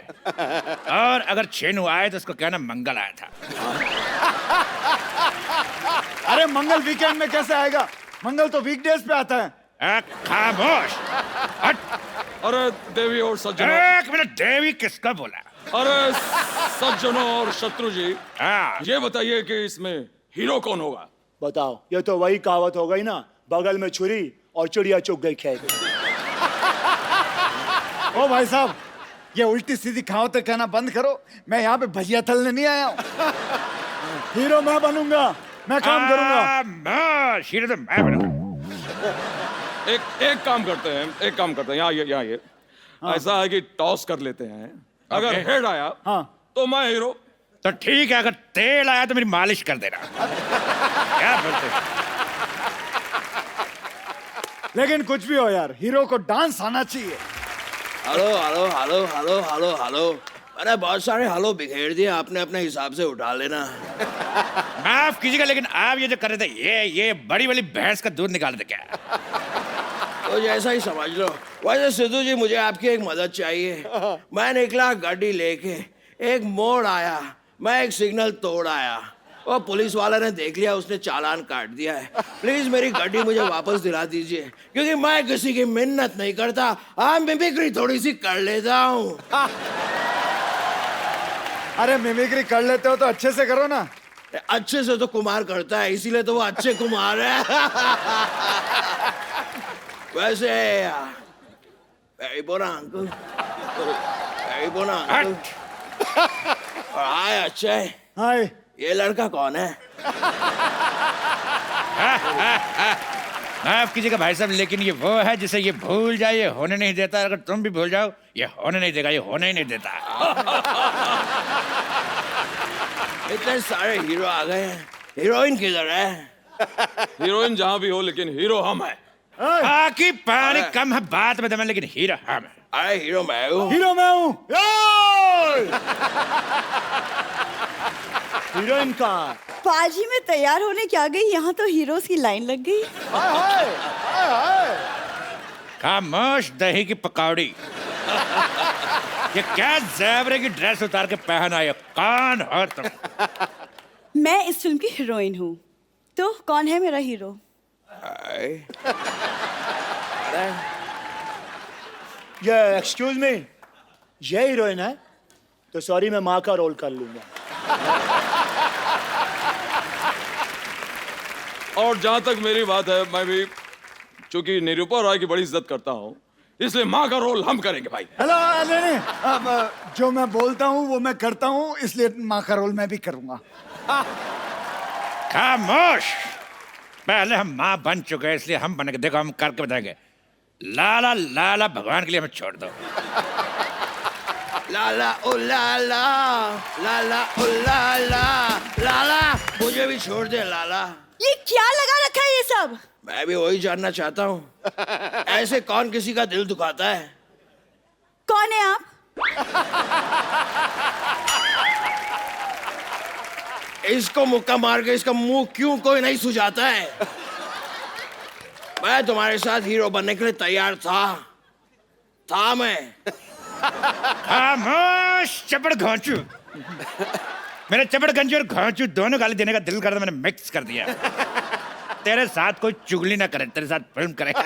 और अगर छेनू आए तो उसको कहना मंगल आया था। अरे मंगल वीकेंड में कैसे आएगा? मंगल तो वीकडेज पे आता है। खामोश। अरे देवी और सज्जनों, एक मिनट, देवी किसका बोला? अरे सज्जनों और शत्रु जी, हाँ, ये बताइए कि इसमें हीरो कौन होगा? बताओ, ये तो वही कहावत हो गई ना, बगल में छुरी और चिड़िया चुग गई खेत। ओ भाई साहब, ये उल्टी सीधी कहावतें कहना बंद करो। मैं यहाँ पे भजिया तलने नहीं आया हूँ। हीरो मैं बनूंगा, मैं काम करूंगा। हीरो तो मैं बनूंगा। एक काम करते हैं, यहाँ ये ऐसा है कि टॉस कर लेते हैं। अगर हेड आया तो मैं हीरो। तो ठीक है, अगर तेल आया तो मेरी मालिश कर देना। क्या बोलते? लेकिन कुछ भी हो यार, हीरो को डांस आना चाहिए। हेलो। अरे बहुत सारे हेलो बिखेर दिए आपने, अपने हिसाब से उठा लेना। माफ कीजिएगा, लेकिन आप ये जो कर रहे थे, ये बड़ी वाली भैंस का दूध निकाल दे क्या? तो जैसा ही समझ लो। वैसे सिद्धू जी, मुझे आपकी एक मदद चाहिए। मैं निकला गाड़ी लेके, एक मोड़ आया, मैं एक सिग्नल तोड़ आया, वो पुलिस वाले ने देख लिया, उसने चालान काट दिया है। प्लीज मेरी गाड़ी मुझे वापस दिला दीजिए, क्योंकि मैं किसी की मिन्नत नहीं करता, मिमिक्री थोड़ी सी कर लेता हूँ। अरे मिमिक्री कर लेते हो तो अच्छे से करो ना। अच्छे से तो कुमार करता है, इसीलिए तो वो अच्छे कुमार है। वैसे very bona uncle, very bona uncle। और हाय अक्षय, हाय। ये लड़का कौन है? माफ कीजिएगा भाई साहब, लेकिन ये वो है जिसे ये भूल जाए ये होने नहीं देता, अगर तुम भी भूल जाओ ये होने नहीं देगा, ये होने ही नहीं देता। इतने सारे हीरो आ गए हैं, हीरोइन किधर है? हीरोइन जहां भी हो, लेकिन हीरो हम है। बाकी पानी कम है बात में दम, लेकिन हीरो हम है। अरे हीरो मैं हूँ। हीरो मैं हूँ। हीरोइन का पाजी में तैयार होने क्या गई, यहाँ तो हीरोज की लाइन लग गई। खामोश दही की पकौड़ी। ये क्या ज़ेबरे की ड्रेस उतार के पहन आई, कौन हो तुम? मैं इस फिल्म की हीरोइन हूँ, तो कौन है मेरा हीरो? ये एक्सक्यूज मी, ये हीरोइन है? तो सॉरी, मैं माँ का रोल कर लूंगा। और जहां तक मेरी बात है, मैं भी चूंकि निरूपा रॉय की बड़ी इज्जत करता हूं, इसलिए माँ का रोल हम करेंगे भाई। हेलो, नहीं, अब जो मैं बोलता हूँ वो मैं करता हूँ, इसलिए माँ का रोल मैं भी करूँगा। खामोश, पहले हम माँ बन चुके हैं, इसलिए हम बनेंगे। देखो हम करके बताएंगे। लाला लाला भगवान के लिए हमें छोड़ दो। लाला ओ लाला, लाला ओ लाला, लाला मुझे भी छोड़ दे लाला। ये क्या लगा रखा है ये सब? मैं भी वही जानना चाहता हूँ, ऐसे कौन किसी का दिल दुखाता है? कौन है आप? इसको मुक्का मार के इसका मुंह क्यों कोई नहीं सुझाता है? मैं तुम्हारे साथ हीरो बनने के लिए तैयार था मैं। खामोश चपड़ घोंचू। मेरे चपड़ गंजी और घोंचू दोनों गाली देने का दिल करता, मैंने मिक्स कर दिया। तेरे साथ कोई चुगली ना करे, तेरे साथ फिल्म करेगा।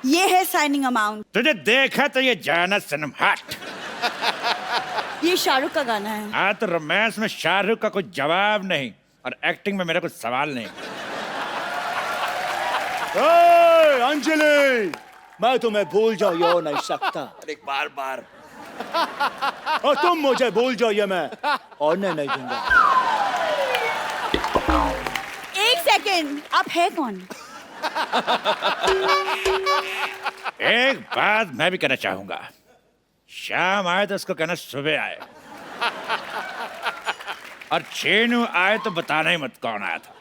ये है साइनिंग अमाउंट। तुझे देखा तो ये जाना सनम हट। ये शाहरुख का गाना है। हाँ, तो रोमांस में शाहरुख का कोई जवाब नहीं, और एक्टिंग में मेरा कोई सवाल नहीं। अंजलि, मैं तुम्हें भूल जाओ ये हो नहीं सकता। अरे बार बार और तुम मुझे भूल जाओ ये मैं होने नहीं दूंगा। एक सेकेंड, आप है कौन? एक बात मैं भी कहना चाहूंगा, शाम आए तो उसको कहना सुबह आए, और चेनू आए तो बताना ही मत कौन आया था।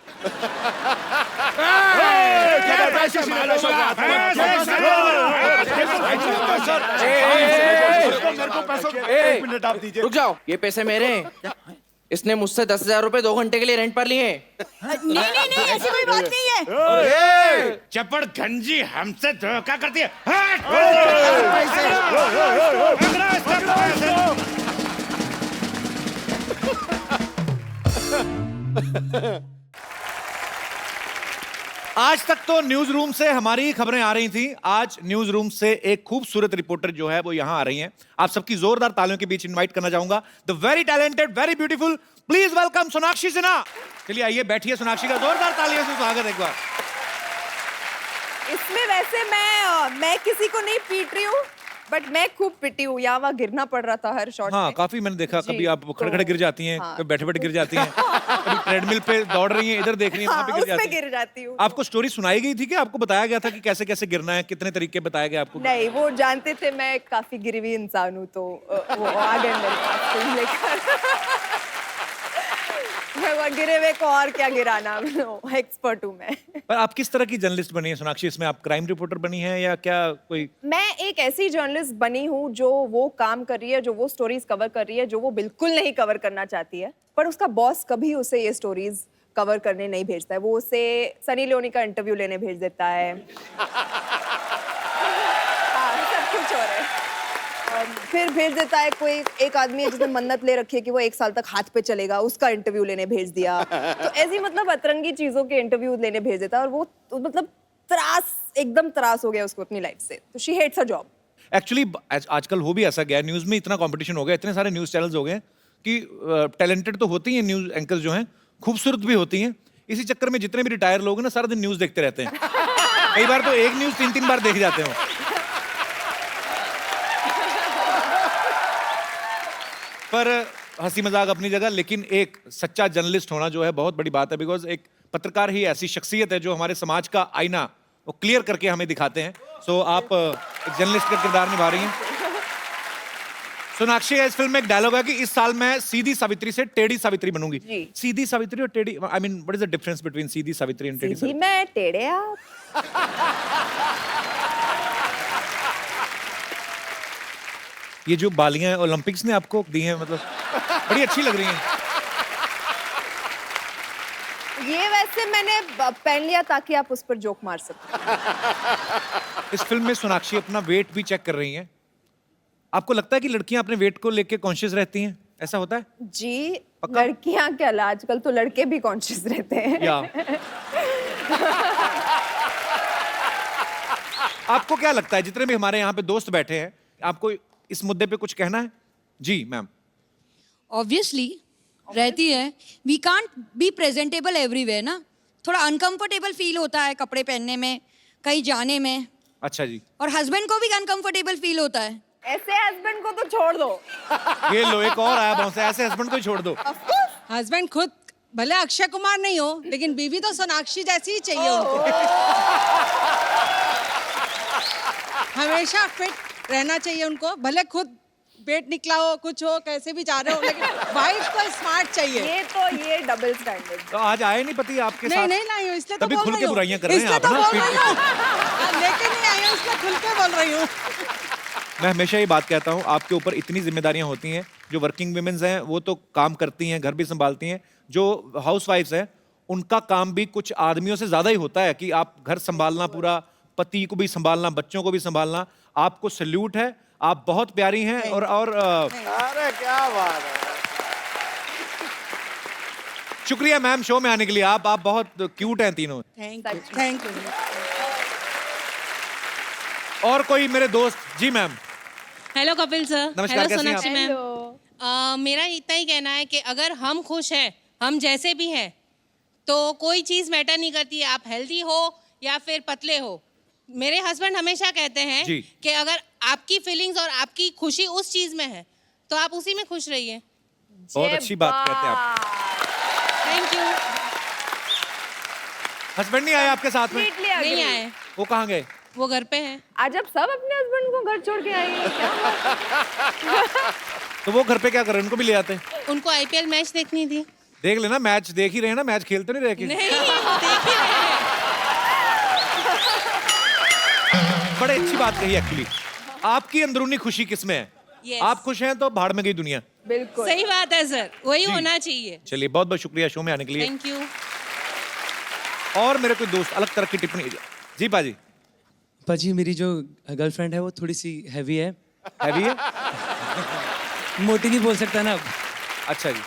एक मिनट आप दीजिए। रुक जाओ, ये पैसे मेरे हैं। इसने मुझसे 10,000 रुपए 2 घंटे के लिए रेंट पर लिए। नहीं, ऐसी कोई बात नहीं है। चपड़ गंजी हमसे धोखा करती है। आज तक तो न्यूज रूम से हमारी खबरें आ रही थी। आज न्यूज रूम से एक खूबसूरत रिपोर्टर जो है वो यहां आ रही हैं। आप सबकी जोरदार तालियों के बीच इनवाइट करना चाहूंगा the very talented, very beautiful, please welcome Sonakshi Sinha. चलिए आइए बैठिए, सोनाक्षी का जोरदार तालियों से स्वागत एक बार। इसमें वैसे मैं किसी को नहीं पीट रही हूँ, बट मैं खूब पिटी हूँ। यहाँ वहाँ गिरना पड़ रहा था हर शॉट हाँ, में। काफी मैंने देखा, जी, कभी आप खड़े खड़े गिर जाती हैं, हाँ। कभी बैठे बैठे गिर जाती हैं, कभी ट्रेडमिल पे दौड़ रही हैं, इधर देख रही हैं, वहां पे गिर उसमें जाती हैं। गिर जाती हूँ। आपको स्टोरी सुनाई गई थी कि आपको बताया गया था कि कैसे कैसे गिरना है, कितने तरीके बताए गए आपको? नहीं, वो जानते थे मैं काफी गिरी हुई इंसान हूँ, तो वो आ गए मेरे पास फिल्म लेकर। मैं वो गिरे हुए को और क्या गिराना, एक्सपर्ट हूँ मैं। पर आप किस तरह की जर्नलिस्ट बनी है सोनाक्षी? इसमें आप क्राइम रिपोर्टर बनी है या क्या कोई? मैं एक ऐसी जर्नलिस्ट बनी हूँ जो वो काम कर रही है, जो वो स्टोरीज कवर कर रही है जो वो बिल्कुल नहीं कवर करना चाहती है, पर उसका बॉस कभी उसे ये स्टोरीज कवर करने नहीं भेजता है। वो उसे सनी लियोनी का इंटरव्यू लेने भेज देता है। हाँ, सब कुछ हो रहा है। फिर भेज देता है कोई एक आदमी है जिसने मन्नत ले रखी है कि वो 1 साल तक हाथ पे चलेगा, उसका इंटरव्यू लेने भेज दिया। तो ऐसी मतलब अतरंगी चीजों के इंटरव्यू लेने भेज देता है, और वो मतलब एकदम त्रास हो गया उसको अपनी लाइफ से, तो she hates her job. Actually आजकल हो भी ऐसा गया, न्यूज में इतना कंपटीशन हो गया, इतने सारे न्यूज चैनल्स हो गए कि टैलेंटेड तो होती हैं न्यूज एंकर्स जो हैं, खूबसूरत भी होती हैं। इसी चक्कर में जितने भी रिटायर लोग हैं ना, सारा दिन न्यूज देखते रहते हैं। कई बार तो एक न्यूज 3-3 बार देख जाते हो। पर हंसी मजाक अपनी जगह, लेकिन एक सच्चा जर्नलिस्ट होना जो है बहुत बड़ी बात है, बिकॉज एक पत्रकार ही ऐसी शख्सियत है जो हमारे समाज का आईना वो क्लियर करके हमें दिखाते हैं। सो आप एक जर्नलिस्ट का किरदार निभा रही हैं। सोनाक्षी, इस फिल्म में एक डायलॉग है कि इस साल मैं सीधी सावित्री से टेढ़ी सावित्री बनूंगी। सीधी सावित्री और टेढ़ी, I mean what is the difference between Sidhi Savitri and टेढ़ी सावित्री? मैं टेढ़े आप। ये जो बालियां ओलंपिक्स ने आपको दी हैं, मतलब बड़ी अच्छी लग रही हैं। ये वैसे मैंने पहन लिया ताकि आप उस पर जोक मार सको। इस फिल्म में सोनाक्षी अपना वेट भी चेक कर रही हैं। आपको लगता है कि लड़कियां अपने वेट को लेके कॉन्शियस रहती हैं? ऐसा होता है? जी, लड़कियां क्या, आजकल तो लड़के भी कॉन्शियस रहते हैं। या आपको क्या लगता है, जितने भी हमारे यहाँ पे दोस्त बैठे हैं, आपको इस मुद्दे पे कुछ कहना है? जी मैम। ऑब्वियसली रहती है। We can't be presentable everywhere ना, थोड़ा अनकंफर्टेबल फील होता है कपड़े पहनने में, कहीं जाने में। अच्छा जी। और हस्बैंड को भी अनकंफर्टेबल फील होता है। ऐसे हस्बैंड को तो छोड़ दो। ये लो, एक और आया बहुत से, ऐसे हस्बैंड को ही छोड़ दो। हस्बैंड खुद भले अक्षय कुमार नहीं हो, लेकिन बीवी तो सोनाक्षी जैसी ही चाहिए उनको। हमेशा फिट रहना चाहिए उनको, भले खुद पेट निकला हो, कुछ हो, कैसे भी जा रहे हो, लेकिन वाइफ को स्मार्ट चाहिए। ये डबल स्टैंडर्ड। तो आज आए नहीं पति आपके साथ? नहीं लाई हूँ, इसलिए तो तभी बोल खुल रही के हूँ। बुराइयां कर रहे हैं इसलिए आप तो ना, बोल पीठ रही हूँ। लेकिन नहीं आई हूँ, इसलिए खुल के बोल रही हूँ। मैं हमेशा ये बात कहता हूँ, आपके ऊपर इतनी जिम्मेदारियां होती हैं। जो वर्किंग वुमेन्स हैं वो तो काम करती हैं, घर भी संभालती हैं। जो हाउसवाइफ्स हैं उनका काम भी कुछ आदमियों से ज्यादा ही होता है कि आप घर संभालना, पूरा पति को भी संभालना, बच्चों को भी संभालना। आपको सैल्यूट है, आप बहुत प्यारी हैं। और अरे क्या बात है। शुक्रिया मैम शो में आने के लिए। आप बहुत क्यूट हैं तीनों। Thank you. और कोई मेरे दोस्त? जी मैम। Hello Kapil sir. नमस्कार, हेलो कैसी हैं सोनाक्षी मैम। मेरा इतना ही कहना है कि अगर हम खुश हैं, हम जैसे भी हैं, तो कोई चीज़ मैटर नहीं करती है, आप हेल्दी हो या फिर पतले हो। मेरे हस्बैंड हमेशा कहते हैं कि अगर आपकी फीलिंग्स और आपकी खुशी उस चीज़ में है तो आप उसी में खुश रहिए। बहुत अच्छी बात कहते हैं आप। Thank you. हस्बैंड नहीं आए आपके साथ में? नहीं आए, वो कहाँ गए? वो घर पे हैं। आज आप सब अपने हस्बैंड को घर छोड़ के आएंगे क्या? तो वो घर पे क्या कर रहे हैं? उनको भी ले आते हैं। उनको आईपीएल मैच देखनी थी। देख लेना, मैच देख ही रहे हैं ना, मैच खेलते नहीं रहे कि? नहीं, देख ही रहे हैं। बड़े अच्छी बात कही एक्चुअली। आपकी अंदरूनी खुशी किसमें है? Yes. आप खुश हैं तो भाड़ में गई दुनिया। बिल्कुल सही बात है सर, वही होना चाहिए। चलिए, बहुत बहुत शुक्रिया शो में आने के लिए। Thank you. और मेरे कोई दोस्त अलग तरह की टिप्पणी? जी पाजी। पाजी, मेरी जो गर्लफ्रेंड है वो थोड़ी सी हैवी है। हैवी है? मोटी नहीं बोल सकता ना। अच्छा जी।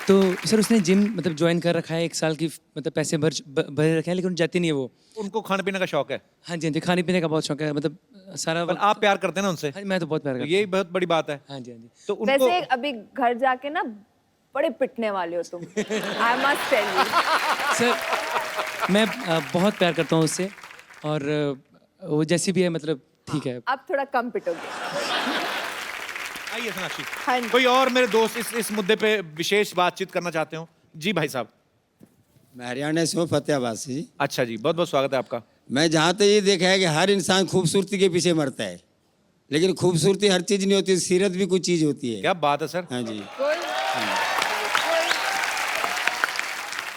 तो सर उसने जिम मतलब ज्वाइन कर रखा है, 1 साल की मतलब पैसे भरे रखे हैं, लेकिन जाती नहीं है वो। उनको खाने पीने का शौक है? हाँ जी, हाँ जी, खाने पीने का बहुत शौक है, मतलब सारा। आप प्यार करते हैं ना उनसे? हाँ, मैं तो बहुत प्यार करता हूँ। यही बहुत बड़ी बात है। हाँ जी, हाँ जी। तो उनको वैसे अभी घर जाके ना बड़े पिटने वाले हो तुम। I must tell you. Sir मैं बहुत प्यार करता हूँ उससे, और वो जैसी भी है मतलब ठीक है। आप थोड़ा कम पिटोगे। आइए सोनाक्षी। हाँ जी। कोई और मेरे दोस्त इस मुद्दे पे विशेष बातचीत करना चाहते हो? जी भाई साहब। मैं हरियाणा से हूँ, फतेहाबाद से जी। अच्छा जी, बहुत बहुत स्वागत है आपका। मैं जहाँ तक ये देखा है कि हर इंसान खूबसूरती के पीछे मरता है, लेकिन खूबसूरती हर चीज नहीं होती, सीरत भी कुछ चीज होती है। क्या बात है सर। हाँ जी।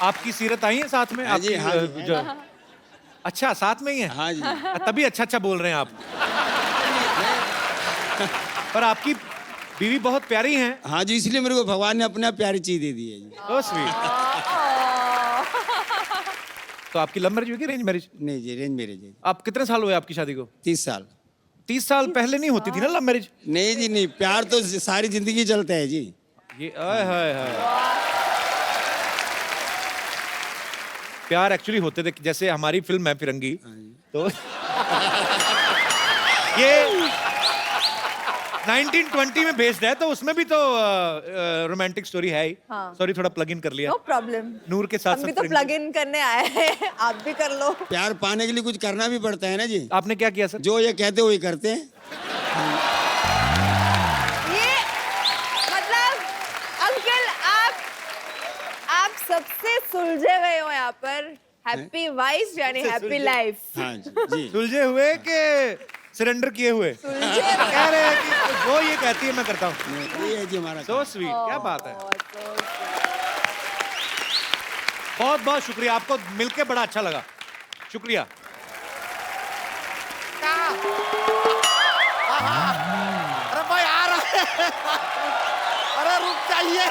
आपकी सीरत आई है साथ में? हाँ जी, आपकी, हाँ जी। जो- अच्छा, साथ में ही है? हाँ जी। तभी अच्छा अच्छा बोल रहे हैं आप। पर आपकी बीवी बहुत प्यारी हैं। हाँ जी, इसलिए मेरे को भगवान ने अपना प्यारी चीज दे दी है जी। So sweet। तो आपकी लव मैरिज हुई कि अरेंज मैरिज? नहीं जी, अरेंज मैरिज है। आप कितने साल हुए आपकी शादी को? 30 साल। 30 साल पहले नहीं होती थी ना लव मैरिज? नहीं जी नहीं, प्यार तो सारी जिंदगी चलता है जी। ये आय हाय हाय। प्यार एक्चुअली होते थे, जैसे हमारी फिल्म है फिरंगी, तो 1920 में बेस्ड है, तो उसमें भी तो रोमांटिक स्टोरी है ही। हाँ। सॉरी, थोड़ा प्लग इन कर लिया। नो प्रॉब्लम, नूर के साथ हम भी तो प्लग इन करने आए हैं, आप भी कर लो। प्यार पाने के लिए कुछ करना भी पड़ता है ना जी। आपने क्या किया सर? जो ये कहते वही करते हैं। ये मतलब अंकल आप सबसे सुलझे गए हो यहाँ पर। हैप्पी वाइफ यानी हैप्पी लाइफ। हाँ जी। सुलझे हुए कि सरेंडर किए हुए? कह रहे हैं कि वो ये कहती है मैं करता हूँ। ये है जी हमारा। सो स्वीट, क्या बात है। बहुत बहुत शुक्रिया, आपको मिलके बड़ा अच्छा लगा। शुक्रिया। अरे भाई आ रहा है। अरे रुक जाइए।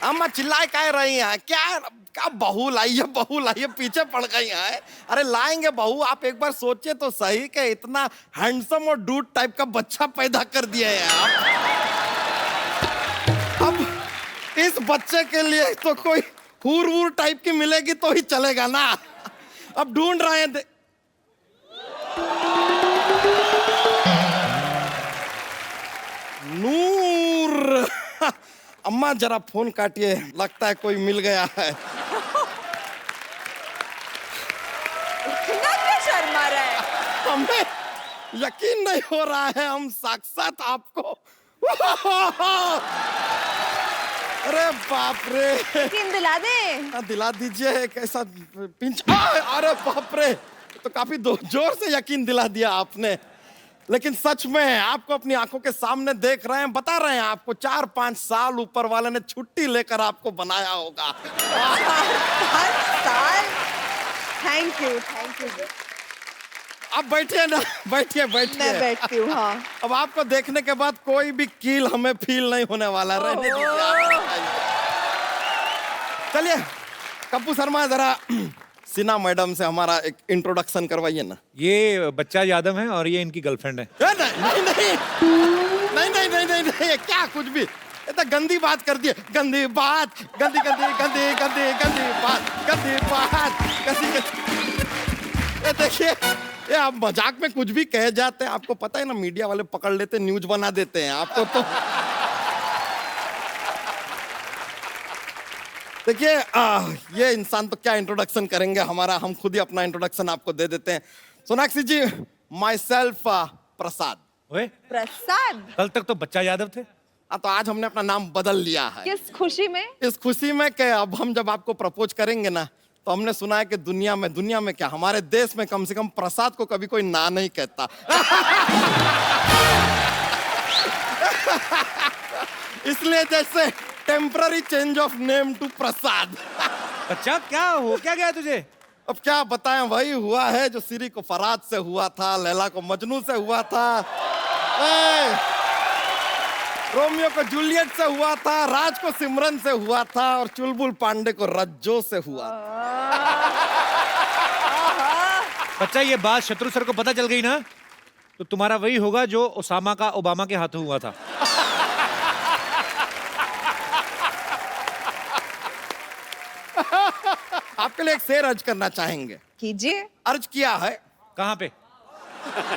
अम्मा चिल्लाए कह रही हैं क्या? क्या बहू लाइए, बहू लाइए, पीछे पड़ गई हैं। अरे लाएंगे बहू, आप एक बार सोचिए तो सही कि इतना हैंडसम और डूड टाइप का बच्चा पैदा कर दिया है आप। अब इस बच्चे के लिए तो कोई हूर वूर टाइप की मिलेगी तो ही चलेगा ना। अब ढूंढ रहे हैं। नूर। अम्मा जरा फोन काटिए, लगता है कोई मिल गया है। क्या शर्मा रहा है? हमें यकीन नहीं हो रहा है, हम साक्षात आपको। अरे बाप रे। यकीन दिला दे। दिला दीजिए एक ऐसा पिंच। अरे बाप रे, तो काफी जोर से यकीन दिला दिया आपने। लेकिन सच में आपको अपनी आंखों के सामने देख रहे हैं, बता रहे हैं आपको 4-5 साल ऊपर वाले ने छुट्टी लेकर आपको बनाया होगा। 5 साल? Thank you. अब बैठिए ना, बैठिए। मैं बैठती हूँ। हाँ। अब आपको देखने के बाद कोई भी कील हमें फील नहीं होने वाला। रहने दीजिए। चलिए कप्पू शर्मा, जरा सिन्हा मैडम से हमारा एक इंट्रोडक्शन करवाइए ना। ये बच्चा यादव है और ये इनकी गर्लफ्रेंड है। नहीं, क्या कुछ भी इतना गंदी बात कर दी। गंदी बात, गंदी बात। ये देखिए, ये आप मजाक में कुछ भी कह जाते हैं, आपको पता है ना, मीडिया वाले पकड़ लेते, न्यूज बना देते हैं आपको तो। देखिए ये इंसान तो क्या इंट्रोडक्शन करेंगे हमारा, हम खुद ही अपना इंट्रोडक्शन आपको दे देते हैं। सोनाक्षी जी, माई सेल्फ प्रसाद। प्रसाद? कल तक तो बच्चा यादव थे। तो आज हमने अपना नाम बदल लिया है। किस खुशी में? इस खुशी में कि अब हम जब आपको प्रपोज करेंगे ना, तो हमने सुना है कि दुनिया में क्या, हमारे देश में कम से कम प्रसाद को कभी कोई ना नहीं कहता। इसलिए जैसे temporary change of name to Prasad. अच्छा, क्या हो क्या गया तुझे? अब क्या बताएं, वही हुआ है जो सिरी को फराद से हुआ था, लैला को मजनू से हुआ था, रोमियो को जूलियट से हुआ था, राज को सिमरन से हुआ था और चुलबुल पांडे को रज्जो से हुआ। बच्चा, ये बात शत्रु सर को पता चल गई ना, तो तुम्हारा वही होगा जो ओसामा का ओबामा के हाथों हुआ था। आपके लिए एक शेर अर्ज करना चाहेंगे। कीजिए। अर्ज किया है। कहाँ पे?